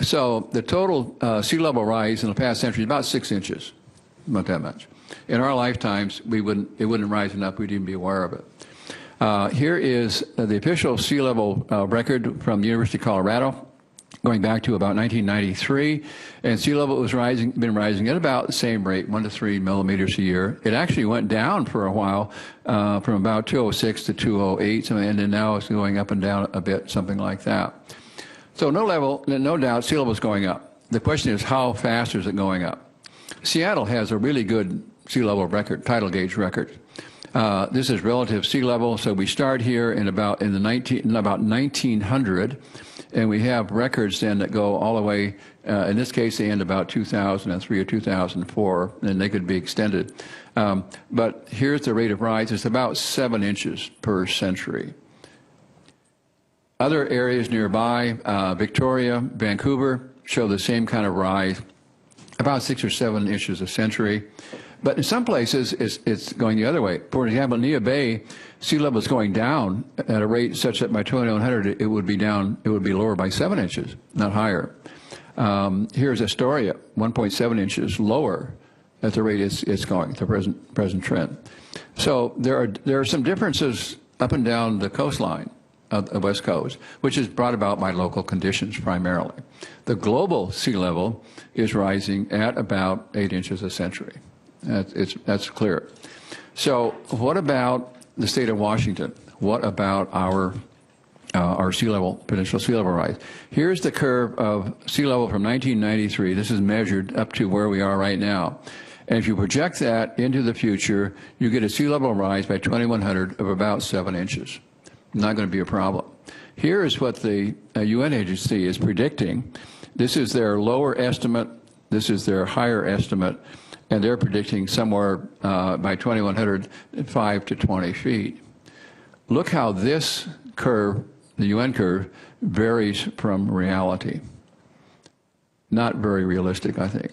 So the total sea level rise in the past century is about 6 inches, not that much. In our lifetimes, it wouldn't rise enough we'd even be aware of it. Here is the official sea level record from the University of Colorado, going back to about 1993, and sea level was been rising at about the same rate, 1 to 3 millimeters a year. It actually went down for a while, from about 206 to 208, and then now it's going up and down a bit, something like that. So no doubt, sea level is going up. The question is, how fast is it going up? Seattle has a really good sea level record, tidal gauge record. This is relative sea level, so we start here in about 1900, and we have records then that go all the way. In this case, they end about 2003 or 2004, and they could be extended. But here's the rate of rise. It's about 7 inches per century. Other areas nearby, Victoria, Vancouver, show the same kind of rise, about 6 or 7 inches a century. But in some places, it's going the other way. For example, Neah Bay, sea level is going down at a rate such that by 2100, it would be lower by 7 inches, not higher. Here's Astoria, 1.7 inches lower at the rate it's going, the present trend. So there are some differences up and down the coastline of the West Coast, which is brought about by local conditions primarily. The global sea level is rising at about 8 inches a century. That's clear. So what about the state of Washington? What about our sea level, peninsula sea level rise? Here's the curve of sea level from 1993. This is measured up to where we are right now. And if you project that into the future, you get a sea level rise by 2100 of about 7 inches. Not going to be a problem. Here is what the UN agency is predicting. This is their lower estimate. This is their higher estimate. And they're predicting somewhere by 2100, 5 to 20 feet. Look how this curve, the UN curve, varies from reality. Not very realistic, I think.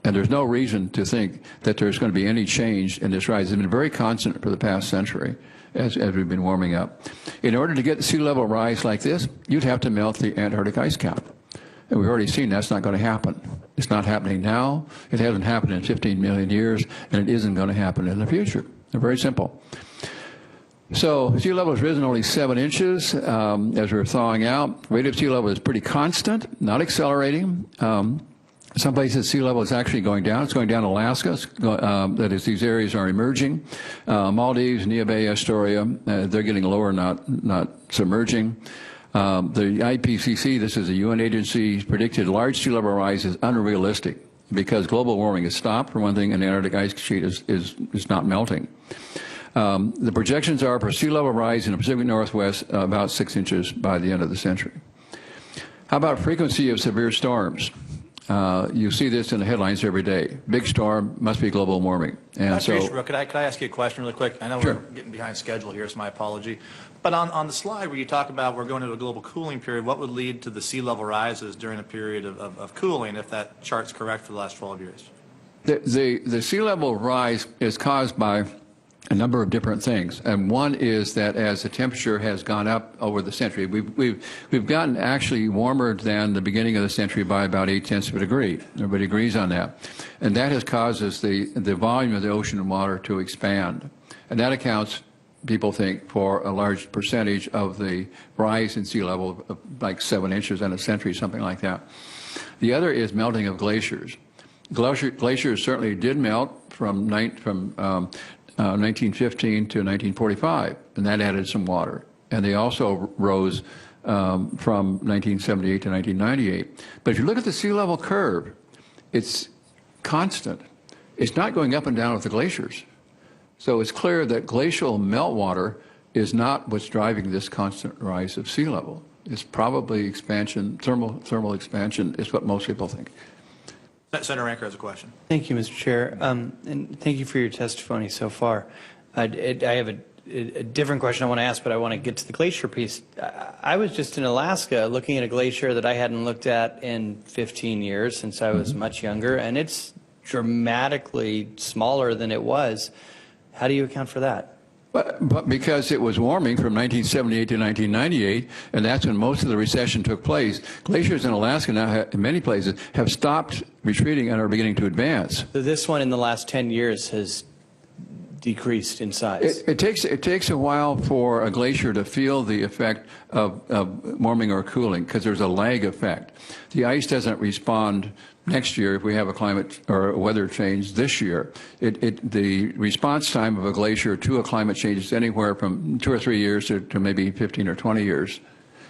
And there's no reason to think that there's going to be any change in this rise. It's been very constant for the past century as we've been warming up. In order to get the sea level rise like this, you'd have to melt the Antarctic ice cap. And we've already seen that's not going to happen. It's not happening now. It hasn't happened in 15 million years, and it isn't going to happen in the future. They're very simple. So sea level has risen only 7 inches as we're thawing out. Rate of sea level is pretty constant, not accelerating. Some places sea level is actually going down. It's going down in Alaska. That is, these areas are emerging. Maldives, Nia Bay, Astoria, they're getting lower, not submerging. The IPCC, this is a UN agency, predicted large sea level rise is unrealistic because global warming has stopped, for one thing, and the Antarctic ice sheet is not melting. The projections are for sea level rise in the Pacific Northwest about 6 inches by the end of the century. How about frequency of severe storms? You see this in the headlines every day. Big storm, must be global warming. And Dr. so, Easterbrook, could I ask you a question really quick? I know Sure. we're getting behind schedule here, so my apology. But on the slide where you talk about we're going into a global cooling period, what would lead to the sea level rises during a period of cooling if that chart's correct for the last 12 years? the sea level rise is caused by a number of different things, and one is that as the temperature has gone up over the century, we've gotten actually warmer than the beginning of the century by about 0.8 of a degree. Everybody agrees on that, and that has caused the volume of the ocean water to expand, and that accounts, people think, for a large percentage of the rise in sea level of like 7 inches in a century, something like that. The other is melting of glaciers. Glaciers certainly did melt from 1915 to 1945, and that added some water. And they also rose from 1978 to 1998. But if you look at the sea level curve, it's constant. It's not going up and down with the glaciers. So it's clear that glacial meltwater is not what's driving this constant rise of sea level. It's probably expansion, thermal expansion is what most people think. Senator Ranker has a question. Thank you, Mr. Chair, and thank you for your testimony so far. I have a different question I want to ask, but I want to get to the glacier piece. I was just in Alaska looking at a glacier that I hadn't looked at in 15 years since I was much younger, and it's dramatically smaller than it was. How do you account for that? But because it was warming from 1978 to 1998, and that's when most of the recession took place, glaciers in Alaska now, in many places, have stopped retreating and are beginning to advance. So this one in the last 10 years has decreased in size. It takes a while for a glacier to feel the effect of warming or cooling because there's a lag effect. The ice doesn't respond next year if we have a climate or a weather change this year. The response time of a glacier to a climate change is anywhere from 2 or 3 years to maybe 15 or 20 years.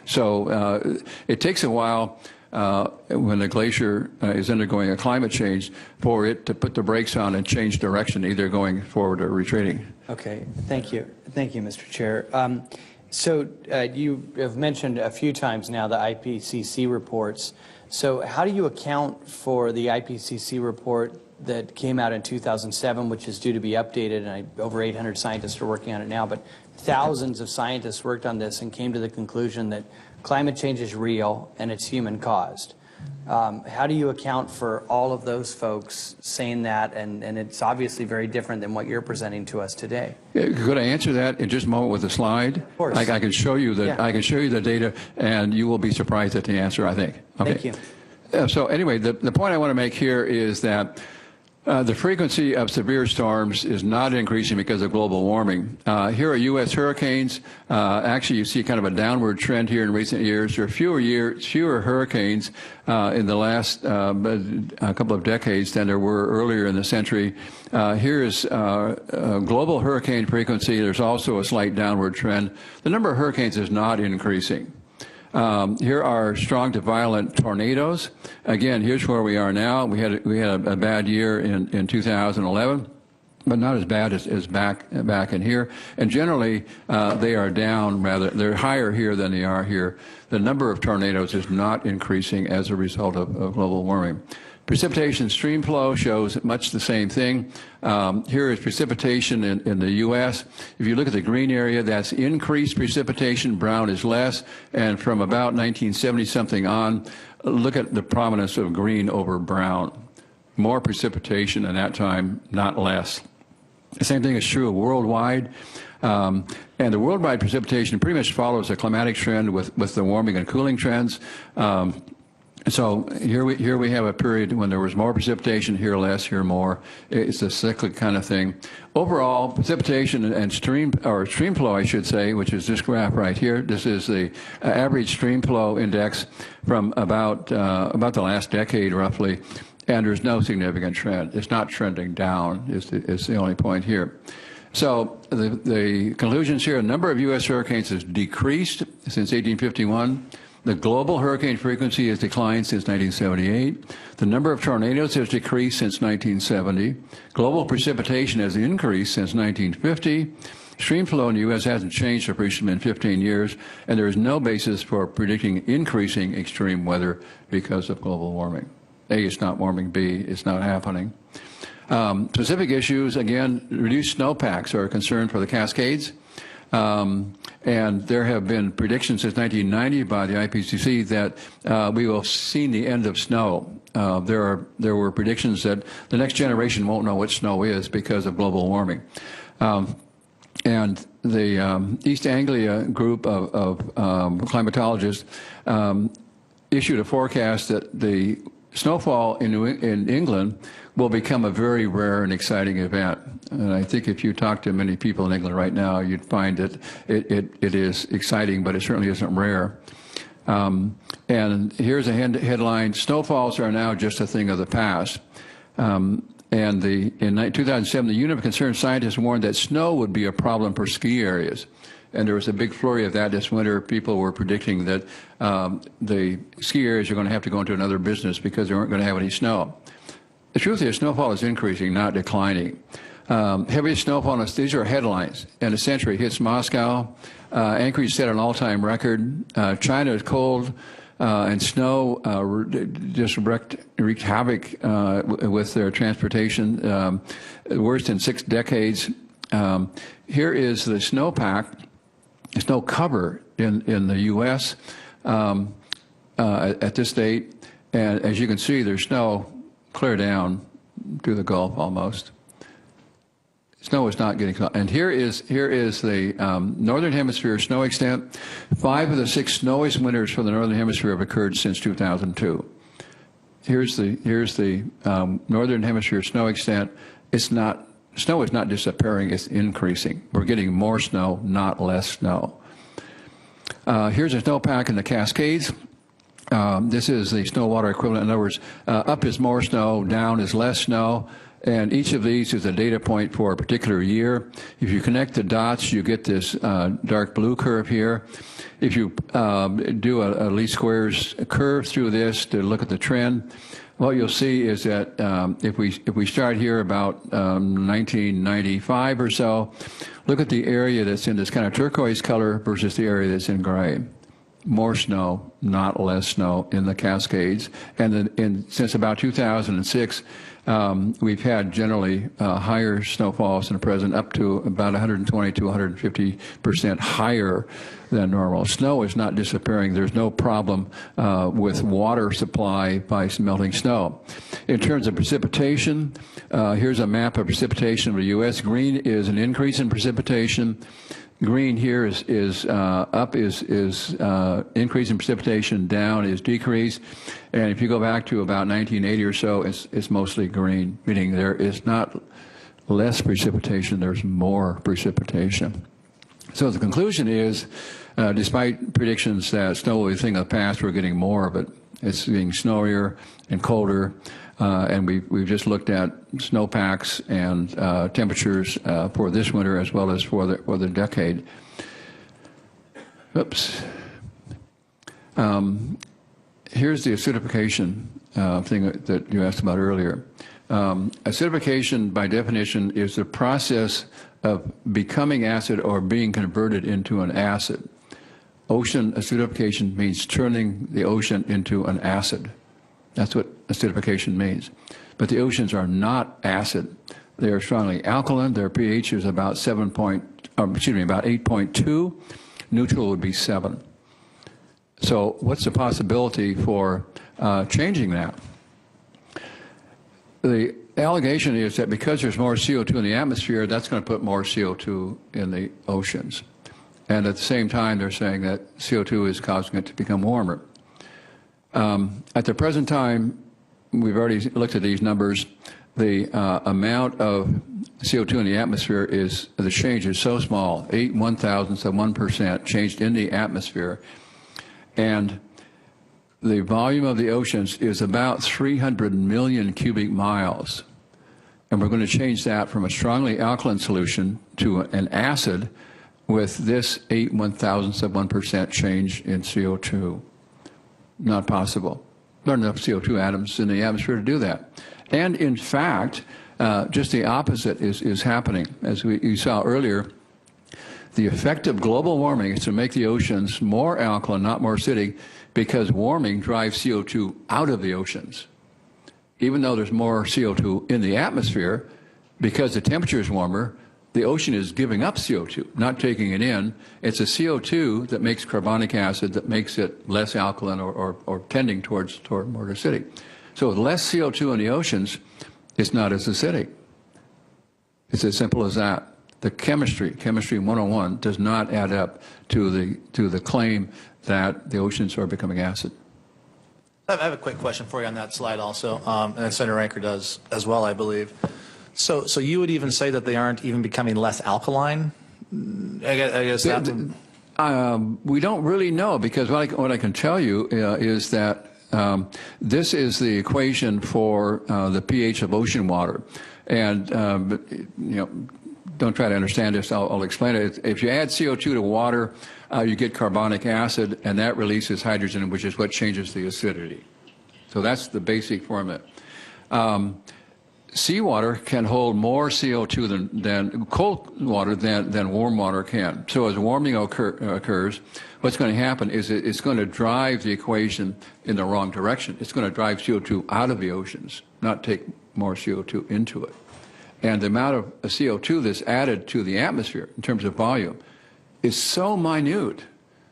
So it takes a while when a glacier is undergoing a climate change for it to put the brakes on and change direction, either going forward or retreating. Okay, thank you. Thank you, Mr. Chair. So you have mentioned a few times now the IPCC reports. So how do you account for the IPCC report that came out in 2007, which is due to be updated, and over 800 scientists are working on it now, but thousands of scientists worked on this and came to the conclusion that climate change is real and it's human caused. How do you account for all of those folks saying that, and it's obviously very different than what you're presenting to us today? Could I answer that in just a moment with a slide? Of course. I can show you the, Yeah. I can show you the data, and you will be surprised at the answer, I think. Okay. Thank you. So anyway, the point I want to make here is that the frequency of severe storms is not increasing because of global warming. Here are U.S. hurricanes. Actually, you see kind of a downward trend here in recent years. There are fewer hurricanes in the last couple of decades than there were earlier in the century. Here is global hurricane frequency. There's also a slight downward trend. The number of hurricanes is not increasing. Here are strong to violent tornadoes. Again, here's where we are now. We had a bad year in 2011, but not as bad as back in here. And generally, they are down rather. They're higher here than they are here. The number of tornadoes is not increasing as a result of global warming. Precipitation stream flow shows much the same thing. Here is precipitation in the U.S. If you look at the green area, that's increased precipitation. Brown is less. And from about 1970-something on, look at the prominence of green over brown. More precipitation in that time, not less. The same thing is true worldwide. And the worldwide precipitation pretty much follows a climatic trend with the warming and cooling trends. So here we have a period when there was more precipitation, here less, here more. It's a cyclic kind of thing. Overall, precipitation and stream flow, I should say, which is this graph right here. This is the average stream flow index from about the last decade, roughly. And there's no significant trend. It's not trending down. Is the only point here. So the conclusions here: the number of U.S. hurricanes has decreased since 1851. The global hurricane frequency has declined since 1978. The number of tornadoes has decreased since 1970. Global precipitation has increased since 1950. Stream flow in the U.S. hasn't changed appreciably in 15 years, and there is no basis for predicting increasing extreme weather because of global warming. A, it's not warming. B, it's not happening. Specific issues, again, reduced snowpacks are a concern for the Cascades. And there have been predictions since 1990 by the IPCC that we will have seen the end of snow. There were predictions that the next generation won't know what snow is because of global warming. And the East Anglia group of climatologists issued a forecast that the snowfall in England will become a very rare and exciting event. And I think if you talk to many people in England right now, you'd find that it is exciting, but it certainly isn't rare. And here's a headline: snowfalls are now just a thing of the past. And in 2007, the Unit of Concerned Scientists warned that snow would be a problem for ski areas. And there was a big flurry of that this winter. People were predicting that the ski areas are going to have to go into another business because they weren't going to have any snow. The truth is, snowfall is increasing, not declining. Heaviest snowfall, these are headlines, in a century hits Moscow. Anchorage set an all-time record. China is cold, and snow just wreaked havoc with their transportation, worst in 6 decades. Here is the snowpack, snow cover in the U.S. At this date, and as you can see, there's snow clear down to the Gulf almost. Snow is not getting, and here is the Northern Hemisphere snow extent. 5 of the 6 snowiest winters for the Northern Hemisphere have occurred since 2002. Here's the Northern Hemisphere snow extent. Snow is not disappearing, it's increasing. We're getting more snow, not less snow. Here's a snowpack in the Cascades. This is the snow water equivalent. In other words, up is more snow, down is less snow. And each of these is a data point for a particular year. If you connect the dots, you get this dark blue curve here. If you do a least squares curve through this to look at the trend, what you'll see is that if we start here about 1995 or so, look at the area that's in this kind of turquoise color versus the area that's in gray. More snow, not less snow in the Cascades. And since about 2006, we've had generally higher snowfalls in the present, up to about 120 to 150% higher than normal. Snow is not disappearing. There's no problem with water supply by melting snow. In terms of precipitation, here's a map of precipitation of the U.S. Green is an increase in precipitation. green here is up is increase in precipitation, down is decrease. And if you go back to about 1980 or so, it's mostly green, meaning there is not less precipitation, there's more precipitation. So the conclusion is, despite predictions that snow will be a thing of the past, we're getting more of it. It's getting snowier and colder, and we've just looked at snowpacks and temperatures for this winter as well as for the decade. Oops. Here's the acidification thing that you asked about earlier. Acidification, by definition, is the process of becoming acid or being converted into an acid. Ocean acidification means turning the ocean into an acid. That's what acidification means. But the oceans are not acid. They are strongly alkaline. Their pH is about about 8.2. Neutral would be 7. So what's the possibility for changing that? The allegation is that because there's more CO2 in the atmosphere, that's going to put more CO2 in the oceans. And at the same time, they're saying that CO2 is causing it to become warmer. At the present time, we've already looked at these numbers. The amount of CO2 in the atmosphere the change is so small, 8/1000ths of 1% changed in the atmosphere. And the volume of the oceans is about 300 million cubic miles. And we're going to change that from a strongly alkaline solution to an acid with this 8/1000ths of 1% change in CO2. Not possible. There aren't enough CO2 atoms in the atmosphere to do that. And in fact, just the opposite is happening. As you saw earlier, the effect of global warming is to make the oceans more alkaline, not more acidic, because warming drives CO2 out of the oceans. Even though there's more CO2 in the atmosphere, because the temperature is warmer, the ocean is giving up CO2, not taking it in. It's a CO2 that makes carbonic acid that makes it less alkaline or tending toward more acidic. So with less CO2 in the oceans, it's not as acidic. It's as simple as that. The chemistry 101, does not add up to the claim that the oceans are becoming acid. I have a quick question for you on that slide also, and Senator Ranker does as well, I believe. So you would even say that they aren't even becoming less alkaline? I guess that we don't really know, because what I can tell you is that this is the equation for the pH of ocean water. And, don't try to understand this, I'll explain it. If you add CO2 to water, you get carbonic acid, and that releases hydrogen, which is what changes the acidity. So that's the basic formula. Seawater can hold more CO2 than cold water than warm water can. So as warming occurs, what's going to happen is it's going to drive the equation in the wrong direction. It's going to drive CO2 out of the oceans, not take more CO2 into it. And the amount of CO2 that's added to the atmosphere in terms of volume is so minute,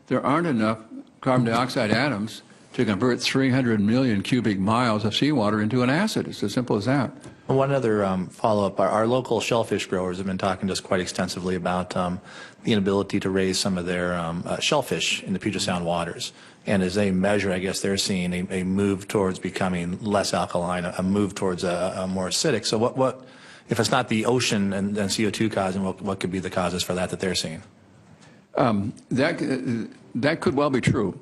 there aren't enough carbon dioxide atoms to convert 300 million cubic miles of seawater into an acid. It's as simple as that. One other follow-up. Our local shellfish growers have been talking to us quite extensively about the inability to raise some of their shellfish in the Puget Sound waters. And as they measure, I guess they're seeing a move towards becoming less alkaline, a move towards a more acidic. So what if it's not the ocean and CO2 causing, what could be the causes for that they're seeing? That could well be true,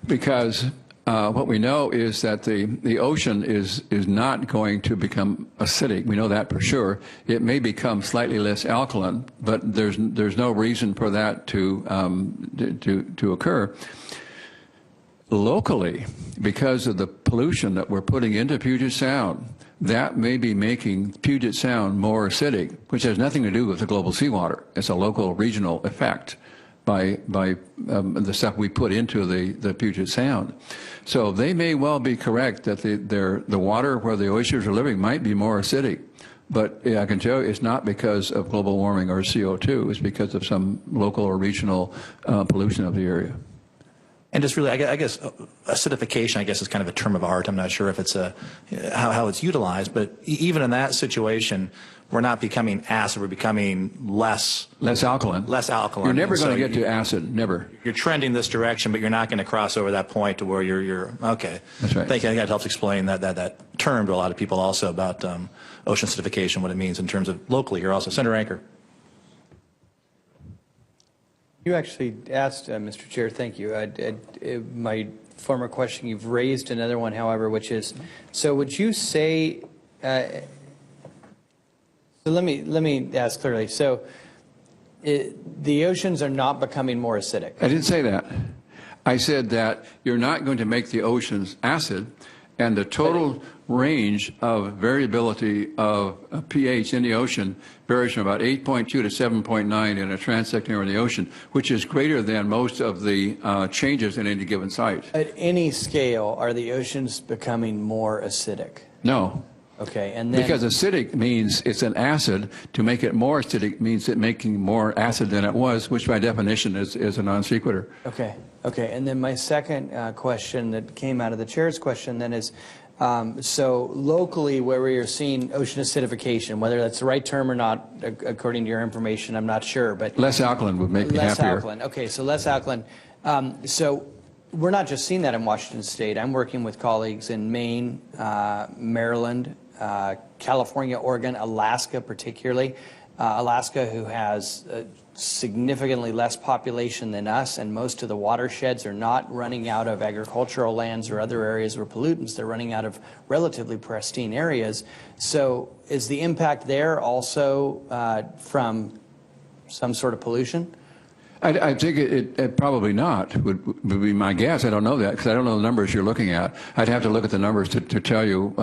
because what we know is that the ocean is not going to become acidic. We know that for sure. It may become slightly less alkaline, but there's no reason for that to occur. Locally, because of the pollution that we're putting into Puget Sound, that may be making Puget Sound more acidic, which has nothing to do with the global seawater. It's a local regional effect by the stuff we put into the Puget Sound. So they may well be correct that the water where the oysters are living might be more acidic. But I can tell you it's not because of global warming or CO2. It's because of some local or regional pollution of the area. And just really, I guess, acidification, I guess, is kind of a term of art. I'm not sure if it's how it's utilized, but even in that situation, we're not becoming acid, we're becoming less alkaline. Less alkaline. You're never And going so to get to acid, never. You're trending this direction, but you're not going to cross over that point to where you're okay. That's right. Thank you. I think that helps explain that term to a lot of people also about ocean acidification, what it means in terms of locally here also. Senator Anker. You actually asked, Mr. Chair, thank you. My former question, you've raised another one, however, which is, so would you say, so let me ask clearly. So the oceans are not becoming more acidic. I didn't say that. I said that you're not going to make the oceans acid, and the total range of variability of pH in the ocean varies from about 8.2 to 7.9 in a transect area of the ocean, which is greater than most of the changes in any given site. At any scale, are the oceans becoming more acidic? No. Okay, and then... Because acidic means it's an acid. To make it more acidic means it making more acid than it was, which by definition is a non sequitur. Okay, and then my second question that came out of the chair's question then is, so locally where we are seeing ocean acidification, whether that's the right term or not, according to your information, I'm not sure, but... Less alkaline would make me less happier. Alkaline. Okay, so less alkaline. So we're not just seeing that in Washington State. I'm working with colleagues in Maine, Maryland, California, Oregon, Alaska particularly. Alaska, who has significantly less population than us, and most of the watersheds are not running out of agricultural lands or other areas or pollutants. They're running out of relatively pristine areas. So is the impact there also from some sort of pollution? I think it probably not, would be my guess. I don't know that because I don't know the numbers you're looking at. I'd have to look at the numbers to tell you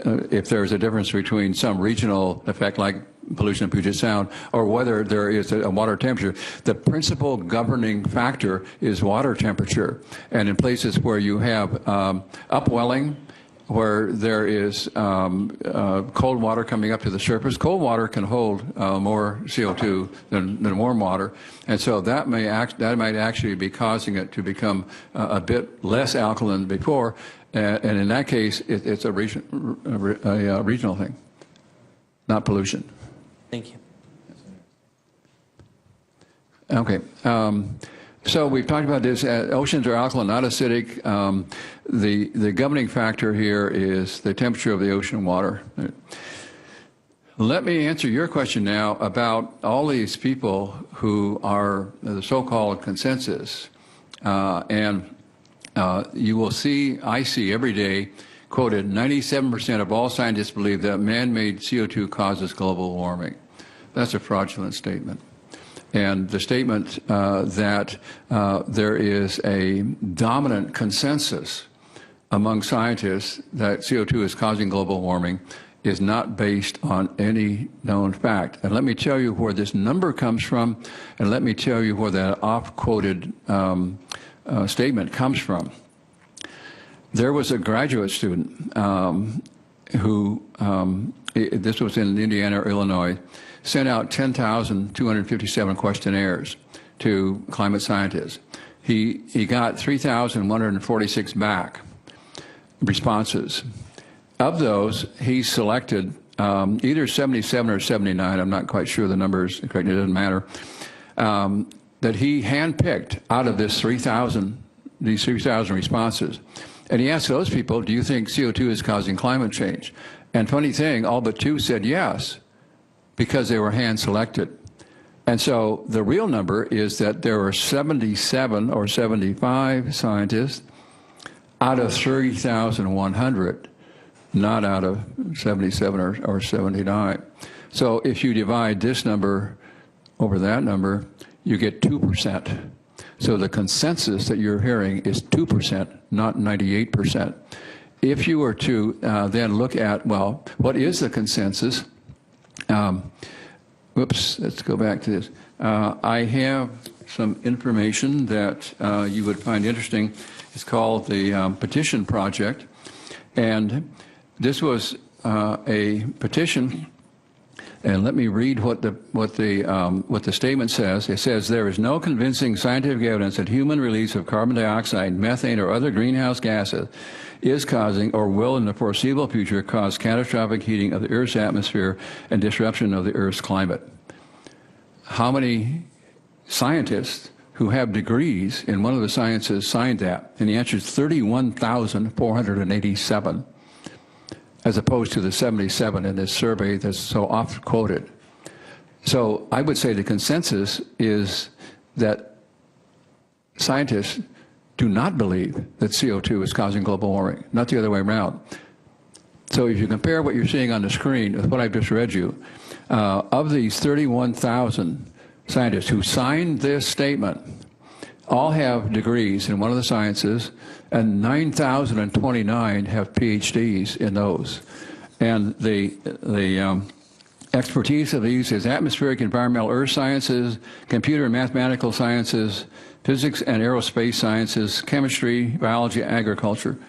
if there's a difference between some regional effect like pollution in Puget Sound or whether there is a water temperature. The principal governing factor is water temperature. And in places where you have upwelling, where there is cold water coming up to the surface. Cold water can hold more CO2 than warm water, and so that might actually be causing it to become a bit less alkaline before, and in that case, it's a regional thing, not pollution. Thank you. Okay. So we've talked about this. Oceans are alkaline, not acidic. The governing factor here is the temperature of the ocean water. Let me answer your question now about all these people who are the so-called consensus. You will see, I see every day, quoted, 97% of all scientists believe that man-made CO2 causes global warming. That's a fraudulent statement. And the statement that there is a dominant consensus among scientists that CO2 is causing global warming is not based on any known fact. And let me tell you where this number comes from, and let me tell you where that off-quoted statement comes from. There was a graduate student who, this was in Indiana or Illinois, sent out 10,257 questionnaires to climate scientists. He got 3,146 back responses. Of those, he selected either 77 or 79, I'm not quite sure the numbers, correct, it doesn't matter, that he handpicked out of these 3,000 responses. And he asked those people, do you think CO2 is causing climate change? And funny thing, all but 2 said yes, because they were hand-selected. And so the real number is that there were 77 or 75 scientists out of 3,100, not out of 77 or 79. So if you divide this number over that number, you get 2%. So the consensus that you're hearing is 2%, not 98%. If you were to then look at, well, what is the consensus? Whoops, let's go back to this. I have some information that you would find interesting. It's called the Petition Project. And this was a petition And let me read what the statement says. It says, there is no convincing scientific evidence that human release of carbon dioxide, methane, or other greenhouse gases is causing or will in the foreseeable future cause catastrophic heating of the Earth's atmosphere and disruption of the Earth's climate. How many scientists who have degrees in one of the sciences signed that? And the answer is 31,487. As opposed to the 77 in this survey that's so oft quoted. So I would say the consensus is that scientists do not believe that CO2 is causing global warming, not the other way around. So if you compare what you're seeing on the screen with what I've just read you, of these 31,000 scientists who signed this statement, all have degrees in one of the sciences, and 9,029 have PhDs in those. And the expertise of these is atmospheric, environmental, earth sciences, computer and mathematical sciences, physics and aerospace sciences, chemistry, biology, agriculture.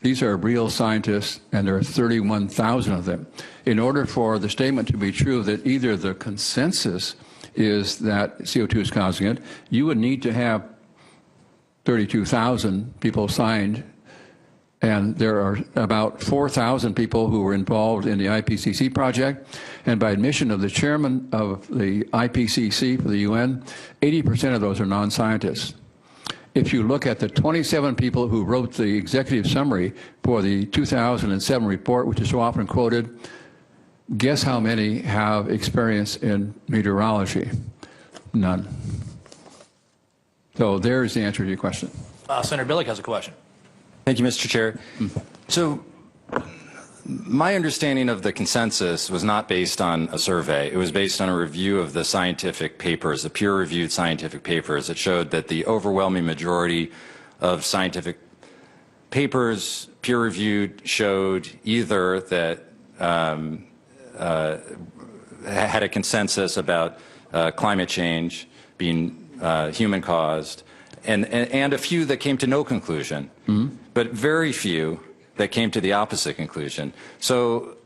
These are real scientists, and there are 31,000 of them. In order for the statement to be true that either the consensus is that CO2 is causing it, you would need to have 32,000 people signed, and there are about 4,000 people who were involved in the IPCC project, and by admission of the chairman of the IPCC for the UN, 80% of those are non-scientists. If you look at the 27 people who wrote the executive summary for the 2007 report, which is so often quoted, guess how many have experience in meteorology? None. So there's the answer to your question. Senator Billick has a question. Thank you, Mr. Chair. So my understanding of the consensus was not based on a survey. It was based on a review of the scientific papers, the peer-reviewed scientific papers that showed that the overwhelming majority of scientific papers, peer-reviewed, showed either that had a consensus about climate change being human-caused, and a few that came to no conclusion, but very few that came to the opposite conclusion. So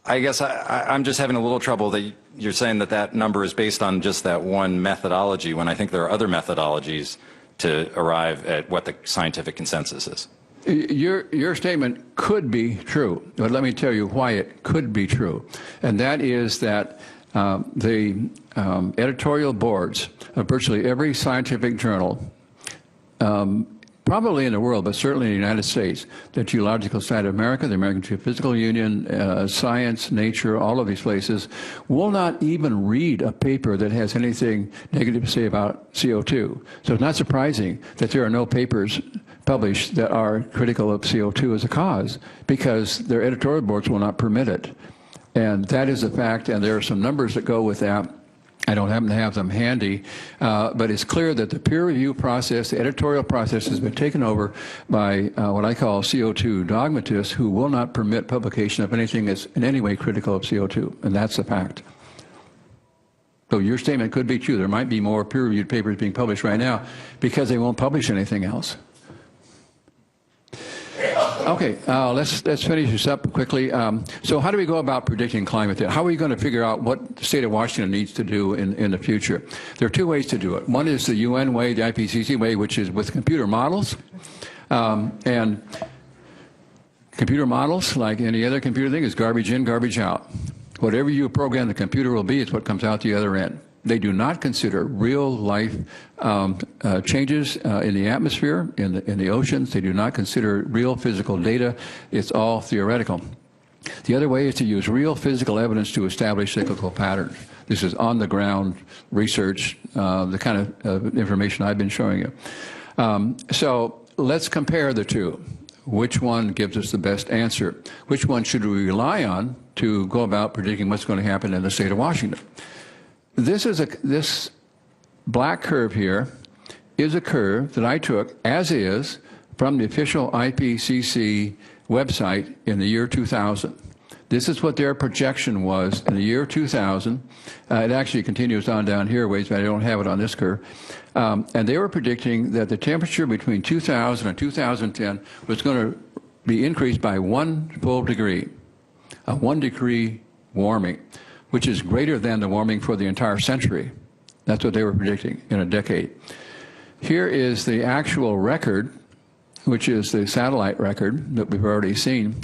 I guess I'm just having a little trouble that you're saying that that number is based on just that one methodology, when I think there are other methodologies to arrive at what the scientific consensus is. Your statement could be true, but let me tell you why it could be true. And that is that the editorial boards of virtually every scientific journal, probably in the world, but certainly in the United States, the Geological Society of America, the American Geophysical Union, Science, Nature, all of these places, will not even read a paper that has anything negative to say about CO2. So it's not surprising that there are no papers published that are critical of CO2 as a cause, because their editorial boards will not permit it. And that is a fact, and there are some numbers that go with that. I don't happen to have them handy, but it's clear that the peer review process, the editorial process, has been taken over by what I call CO2 dogmatists who will not permit publication of anything that's in any way critical of CO2, and that's a fact. So your statement could be true. There might be more peer-reviewed papers being published right now because they won't publish anything else. Okay, let's finish this up quickly. So how do we go about predicting climate? How are we going to figure out what the state of Washington needs to do in the future? There are two ways to do it. One is the UN way, the IPCC way, which is with computer models. And computer models, like any other computer thing, is garbage in, garbage out. Whatever you program the computer will be is what comes out the other end. They do not consider real-life changes in the atmosphere, in the oceans. They do not consider real physical data. It's all theoretical. The other way is to use real physical evidence to establish cyclical patterns. This is on-the-ground research, the kind of information I've been showing you. So let's compare the two. Which one gives us the best answer? Which one should we rely on to go about predicting what's going to happen in the state of Washington? This black curve here is a curve that I took as is from the official IPCC website in the year 2000. This is what their projection was in the year 2000. It actually continues on down here a ways, but I don't have it on this curve. And they were predicting that the temperature between 2000 and 2010 was going to be increased by 1 full degree, a 1 degree warming. which is greater than the warming for the entire century. That's what they were predicting in a decade. Here is the actual record, which is the satellite record that we've already seen,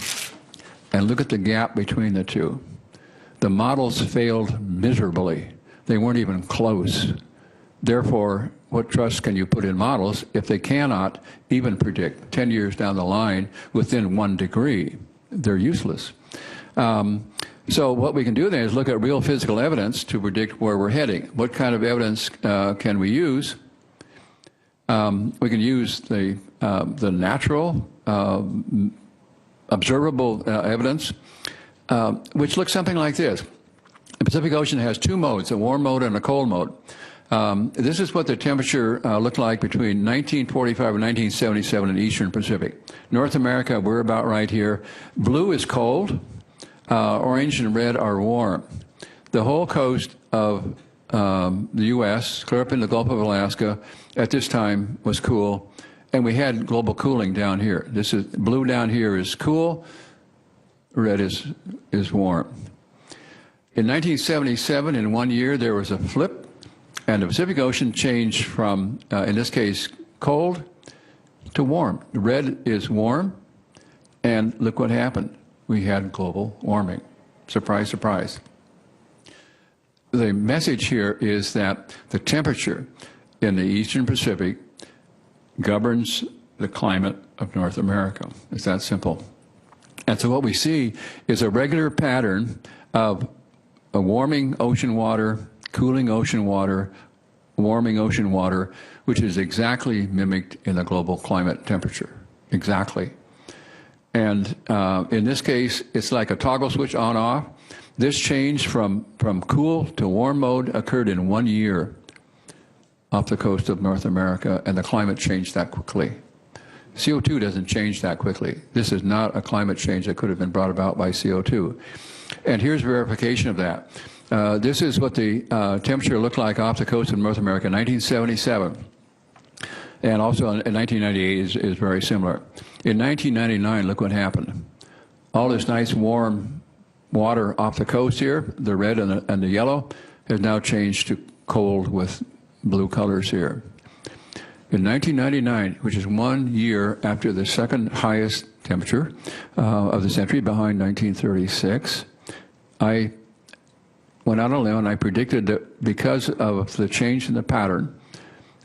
and look at the gap between the two. The models failed miserably. They weren't even close. Therefore, what trust can you put in models if they cannot even predict 10 years down the line within 1 degree? They're useless. So what we can do then is look at real physical evidence to predict where we're heading. What kind of evidence can we use? We can use the natural, observable evidence, which looks something like this. The Pacific Ocean has 2 modes, a warm mode and a cold mode. This is what the temperature looked like between 1945 and 1977 in the Eastern Pacific. North America, we're about right here. Blue is cold. Orange and red are warm. The whole coast of the U.S., clear up in the Gulf of Alaska, at this time was cool, and we had global cooling down here. This is blue down here is cool, red is warm. In 1977, in 1 year, there was a flip, and the Pacific Ocean changed from, in this case, cold to warm. Red is warm, and look what happened. We had global warming. Surprise, surprise. The message here is that the temperature in the Eastern Pacific governs the climate of North America. It's that simple. And so what we see is a regular pattern of a warming ocean water, cooling ocean water, warming ocean water, which is exactly mimicked in the global climate temperature. Exactly. And in this case, it's like a toggle switch on-off. This change from cool to warm mode occurred in 1 year off the coast of North America, and the climate changed that quickly. CO2 doesn't change that quickly. This is not a climate change that could have been brought about by CO2. And here's verification of that. This is what the temperature looked like off the coast of North America in 1977. And also in 1998 is very similar. In 1999, look what happened. All this nice warm water off the coast here, the red and the yellow, has now changed to cold with blue colors here. In 1999, which is 1 year after the second highest temperature of the century, behind 1936, I went out on a limb and I predicted that because of the change in the pattern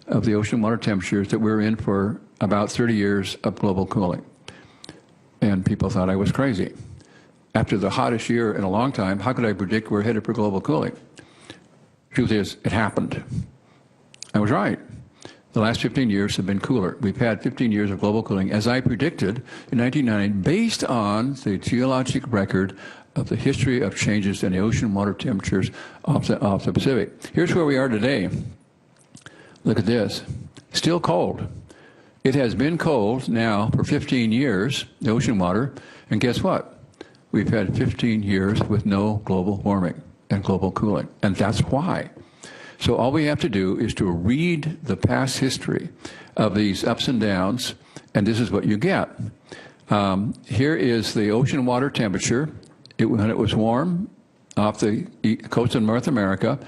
of the ocean water temperatures, that we're in for about 30 years of global cooling. And people thought I was crazy. After the hottest year in a long time, how could I predict we're headed for global cooling? Truth is, it happened. I was right. The last 15 years have been cooler. We've had 15 years of global cooling, as I predicted in 1990, based on the geologic record of the history of changes in the ocean water temperatures off the Pacific. Here's where we are today. Look at this. Still cold. It has been cold now for 15 years, the ocean water, and guess what? We've had 15 years with no global warming and global cooling, and that's why. So all we have to do is to read the past history of these ups and downs, and this is what you get. Here is the ocean water temperature. When it was warm off the coast of North America,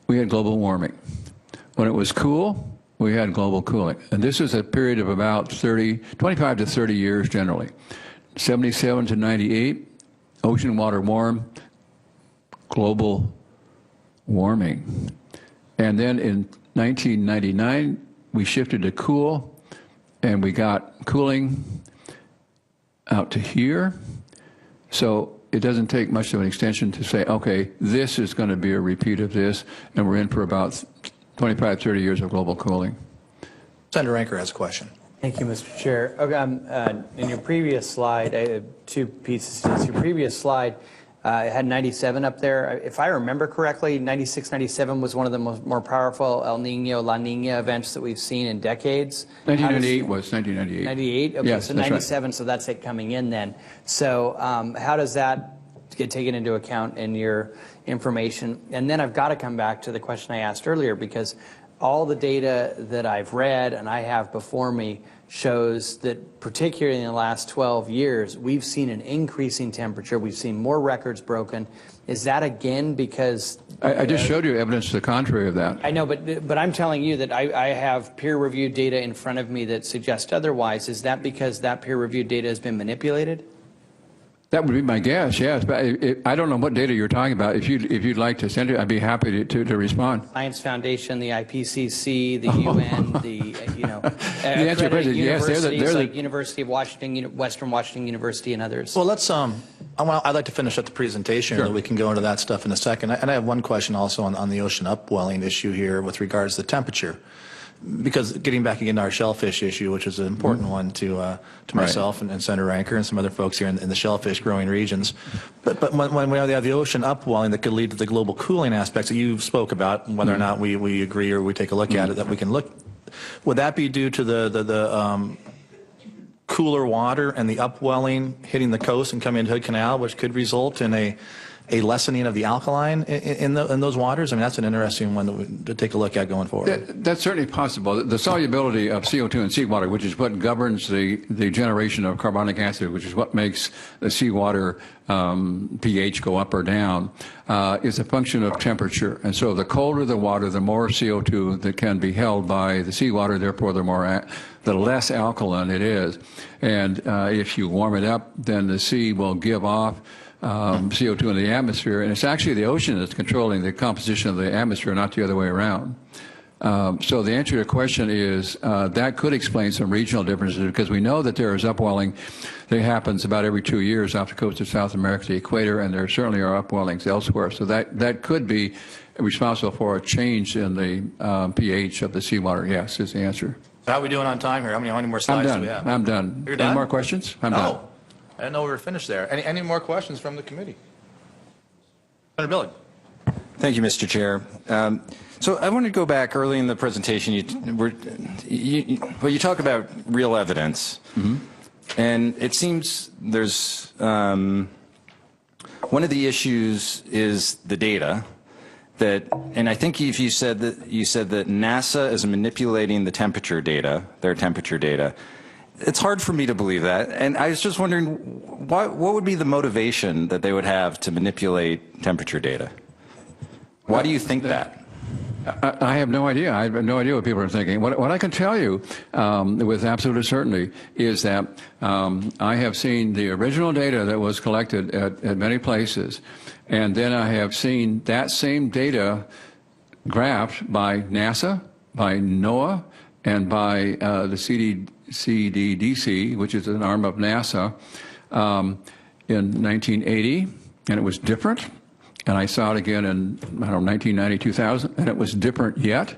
we had global warming. When it was cool, we had global cooling. And this is a period of about 25 to 30 years generally. 77 to 98, ocean water warm, global warming. And then in 1999, we shifted to cool, and we got cooling out to here. So it doesn't take much of an extension to say, okay, this is going to be a repeat of this, and we're in for about 25, 30 years of global cooling. Senator Anker has a question. Thank you, Mr. Chair. Okay, in your previous slide, I have 2 pieces to this. Your previous slide it had 97 up there. If I remember correctly, 96, 97 was one of the more powerful El Nino, La Nina events that we've seen in decades. 1998 was 1998. 98? Okay, yes, so that's 97, right. so that's it coming in then. So how does that get taken into account in your information? And then I've got to come back to the question I asked earlier, because all the data that I've read and I have before me shows that particularly in the last 12 years, we've seen an increasing temperature. We've seen more records broken. Is that again because... I just showed you evidence to the contrary of that. I know, but I'm telling you that I have peer-reviewed data in front of me that suggests otherwise. Is that because that peer-reviewed data has been manipulated? That would be my guess, yes. But I don't know what data you're talking about. If you'd like to send it, I'd be happy to respond. Science Foundation, the IPCC, the UN, the the answer is yes. Universities like University of Washington, Western Washington University, and others. Well, let's. I'd like to finish up the presentation, Sure. and we can go into that stuff in a second. And I have one question also on the ocean upwelling issue here with regards to the temperature. Because getting back again to our shellfish issue, which is an important one to myself and Senator Ranker and some other folks here in the shellfish growing regions. But when we have the ocean upwelling that could lead to the global cooling aspects that you spoke about, whether or not we agree or we take a look at it, that we can look, would that be due to the cooler water and the upwelling hitting the coast and coming into Hood Canal, which could result in a lessening of the alkaline in those waters? I mean, that's an interesting one to take a look at going forward. That's certainly possible. The solubility of CO2 in seawater, which is what governs the generation of carbonic acid, which is what makes the seawater pH go up or down, is a function of temperature. And so the colder the water, the more CO2 that can be held by the seawater, therefore the less alkaline it is. And if you warm it up, then the sea will give off CO2 in the atmosphere, and it's actually the ocean that's controlling the composition of the atmosphere, not the other way around. So the answer to your question is that could explain some regional differences, because we know that there is upwelling that happens about every 2 years off the coast of South America to the equator, and there certainly are upwellings elsewhere. So that could be responsible for a change in the pH of the seawater. Yes, is the answer. So how are we doing on time here? How many more slides do we have? I'm done. You're done? Any more questions? I'm done. I didn't know we were finished there. Any more questions from the committee? Senator Billig. Thank you, Mr. Chair. So I want to go back early in the presentation. You talk about real evidence, and it seems there's one of the issues is the data. And I think if you said that NASA is manipulating the temperature data, their temperature data. It's hard for me to believe that, and I was just wondering what would be the motivation that they would have to manipulate temperature data? Why do you think that? I have no idea. I have no idea what people are thinking. What I can tell you with absolute certainty is that I have seen the original data that was collected at many places, and then I have seen that same data graphed by NASA, by NOAA, and by the CDDC, which is an arm of NASA, in 1980, and it was different. And I saw it again in, 1990, 2000, and it was different yet.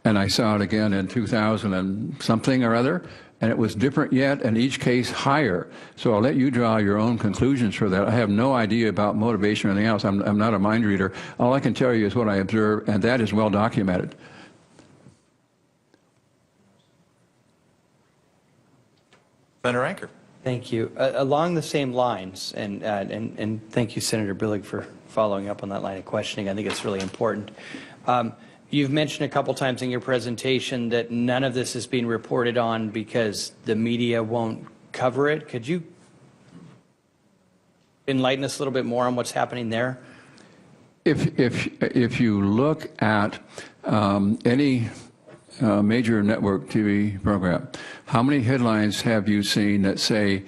And I saw it again in 2000 and something or other, and it was different yet, and each case higher. So I'll let you draw your own conclusions for that. I have no idea about motivation or anything else. I'm not a mind reader. All I can tell you is what I observe, and that is well documented. Senator Ranker. Thank you. Along the same lines, and thank you, Senator Billig, for following up on that line of questioning. I think it's really important. You've mentioned a couple times in your presentation that none of this is being reported on because the media won't cover it. Could you enlighten us a little bit more on what's happening there? If you look at any major network TV program, how many headlines have you seen that say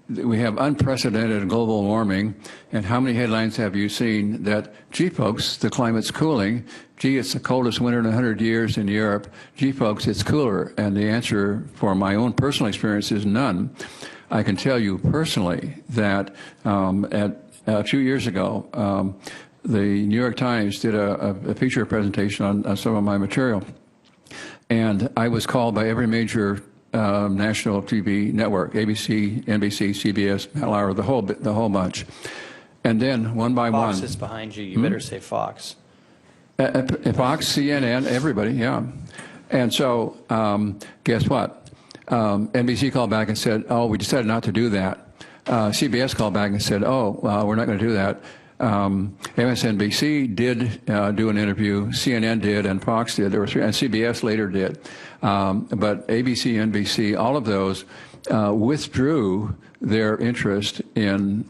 we have unprecedented global warming, and how many headlines have you seen that, gee folks, the climate's cooling, gee, it's the coldest winter in 100 years in Europe, gee folks, it's cooler? And the answer for my own personal experience is none. I can tell you personally that a few years ago, the New York Times did a feature presentation on some of my material, and I was called by every major national TV network, ABC, NBC, CBS, Lauer, the whole bunch. And then one by one. Fox is behind you. You better say Fox. Fox, CNN, everybody, yeah. And so guess what? NBC called back and said, oh, we decided not to do that. CBS called back and said, oh, we're not going to do that. MSNBC did do an interview, CNN did, and Fox did, and CBS later did. But ABC, NBC, all of those withdrew their interest in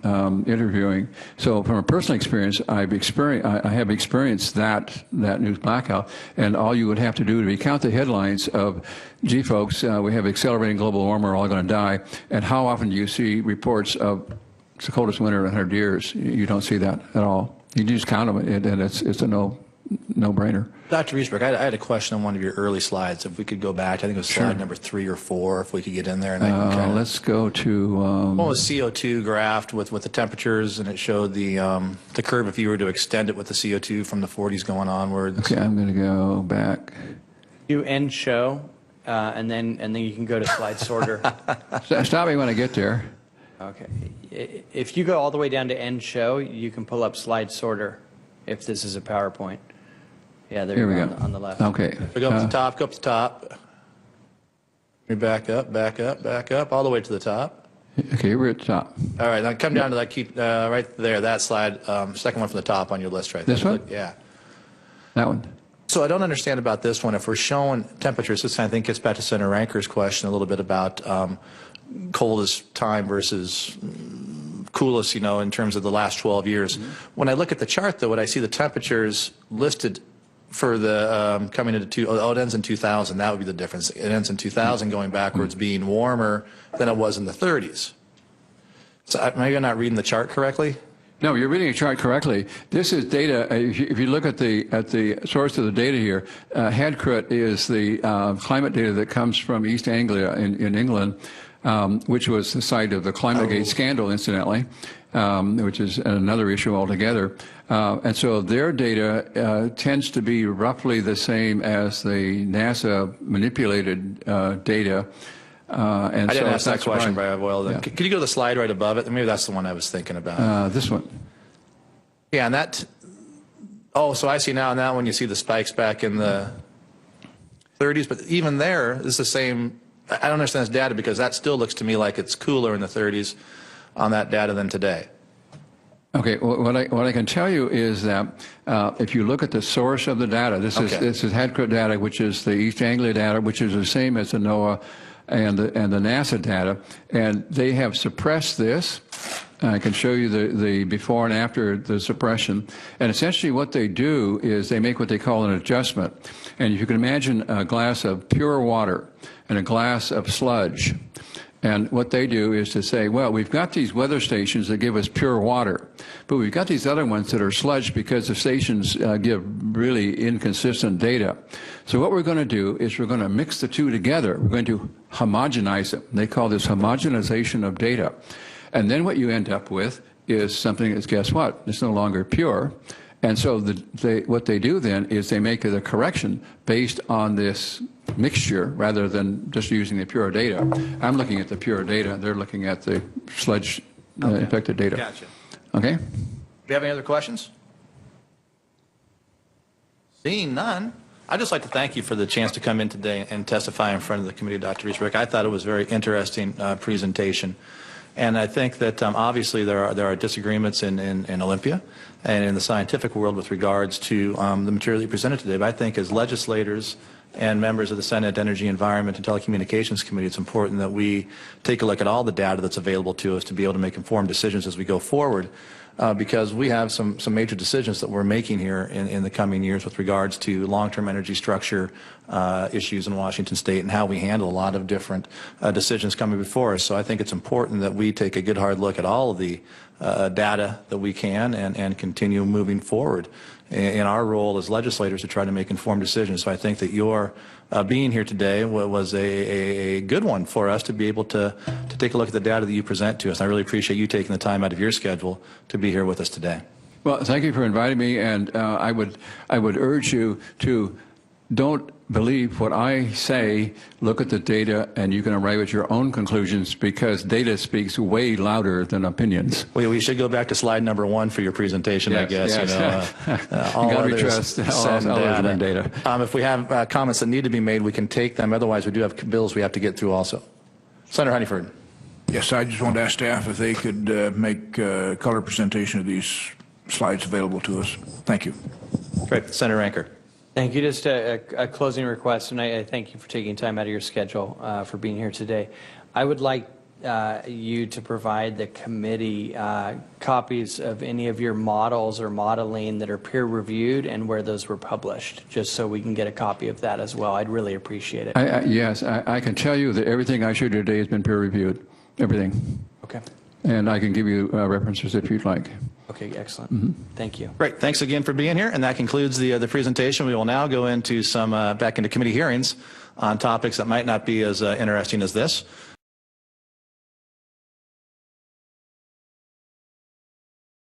interviewing. So from a personal experience, I have experienced that news blackout, and all you would have to do to recount the headlines of, gee folks, we have accelerating global warming, we're all going to die, and how often do you see reports of it's the coldest winter in 100 years? You don't see that at all. You just count them, and it's a no-brainer. Dr. Easterbrook, I had a question on one of your early slides. If we could go back, I think it was slide number 3 or 4, if we could get in there. And let's go to... one was CO2 graphed with the temperatures, and it showed the curve if you were to extend it with the CO2 from the 40s going onwards. Okay, I'm going to go back. You end show, and then you can go to slide sorter. Stop me when I get there. Okay. If you go all the way down to end show, you can pull up slide sorter if this is a PowerPoint. Yeah, there Here you we go go. on the left. Okay. So go up to the top, go up to the top. You back up, back up, back up, all the way to the top. Okay, we're at the top. All right, now come down to that, keep right there, that slide, second one from the top on your list right there. This one? Yeah. That one. So I don't understand about this one. If we're showing temperatures, this I think gets back to Senator Ranker's question a little bit about coldest time versus coolest, you know, in terms of the last 12 years. Mm-hmm. When I look at the chart, though, what I see the temperatures listed for the coming into it ends in 2000. That would be the difference. It ends in 2000 going backwards, being warmer than it was in the 30s. So maybe I'm not reading the chart correctly. No, you're reading a chart correctly. This is data. If you look at the source of the data here, HADCRUT is the climate data that comes from East Anglia in England, which was the site of the ClimateGate scandal, incidentally, which is another issue altogether. And so their data tends to be roughly the same as the NASA manipulated data. And I didn't so ask that question, Brad. Well, yeah. Could you go to the slide right above it? Maybe that's the one I was thinking about. This one. Yeah, and that. Oh, so I see now on that one you see the spikes back in the 30s, but even there is the same. I don't understand this data because that still looks to me like it's cooler in the 30s on that data than today. Okay, well, what I can tell you is that if you look at the source of the data, this is HADCRUT data, which is the East Anglia data, which is the same as the NOAA and the NASA data, and they have suppressed this. I can show you the before and after the suppression. And essentially what they do is they make what they call an adjustment. And if you can imagine a glass of pure water and a glass of sludge. And what they do is to say, well, we've got these weather stations that give us pure water, but we've got these other ones that are sludge because the stations give really inconsistent data. So what we're going to do is we're going to mix the two together. We're going to homogenize them. They call this homogenization of data. And then what you end up with is something that's, guess what? It's no longer pure. And so what they do then is they make a correction based on this mixture rather than just using the pure data. I'm looking at the pure data. They're looking at the sludge infected data. Gotcha. Okay? Do you have any other questions? Seeing none, I'd just like to thank you for the chance to come in today and testify in front of the committee, Dr. Easterbrook. I thought it was a very interesting presentation. And I think that obviously there are disagreements in Olympia and in the scientific world with regards to the material you presented today. But I think as legislators and members of the Senate Energy, Environment, and Telecommunications Committee, it's important that we take a look at all the data that's available to us to be able to make informed decisions as we go forward. Because we have some major decisions that we're making here in the coming years with regards to long-term energy structure issues in Washington State and how we handle a lot of different decisions coming before us. So I think it's important that we take a good hard look at all of the data that we can and continue moving forward in our role as legislators to try to make informed decisions. So I think that your being here today was a good one for us to be able to take a look at the data that you present to us. I really appreciate you taking the time out of your schedule to be here with us today. Well, thank you for inviting me, and I would urge you to don't believe what I say. Look at the data, and you can arrive at your own conclusions because data speaks way louder than opinions. We should go back to slide number 1 for your presentation, yes, I guess. Yes. You know, all you got to others trust send all data. If we have comments that need to be made, we can take them. Otherwise, we do have bills we have to get through also. Senator Honeyford. Yes, I just wanted to ask staff if they could make color presentation of these slides available to us. Thank you. Great. Senator Ranker. Thank you. Just a closing request, and I thank you for taking time out of your schedule for being here today. I would like you to provide the committee copies of any of your models or modeling that are peer-reviewed and where those were published, just so we can get a copy of that as well. I'd really appreciate it. Yes, I can tell you that everything I showed you today has been peer-reviewed, everything. Okay. And I can give you references if you'd like. Okay, excellent. Thank you. Great. Thanks again for being here. And that concludes the presentation. We will now go into some back into committee hearings on topics that might not be as interesting as this.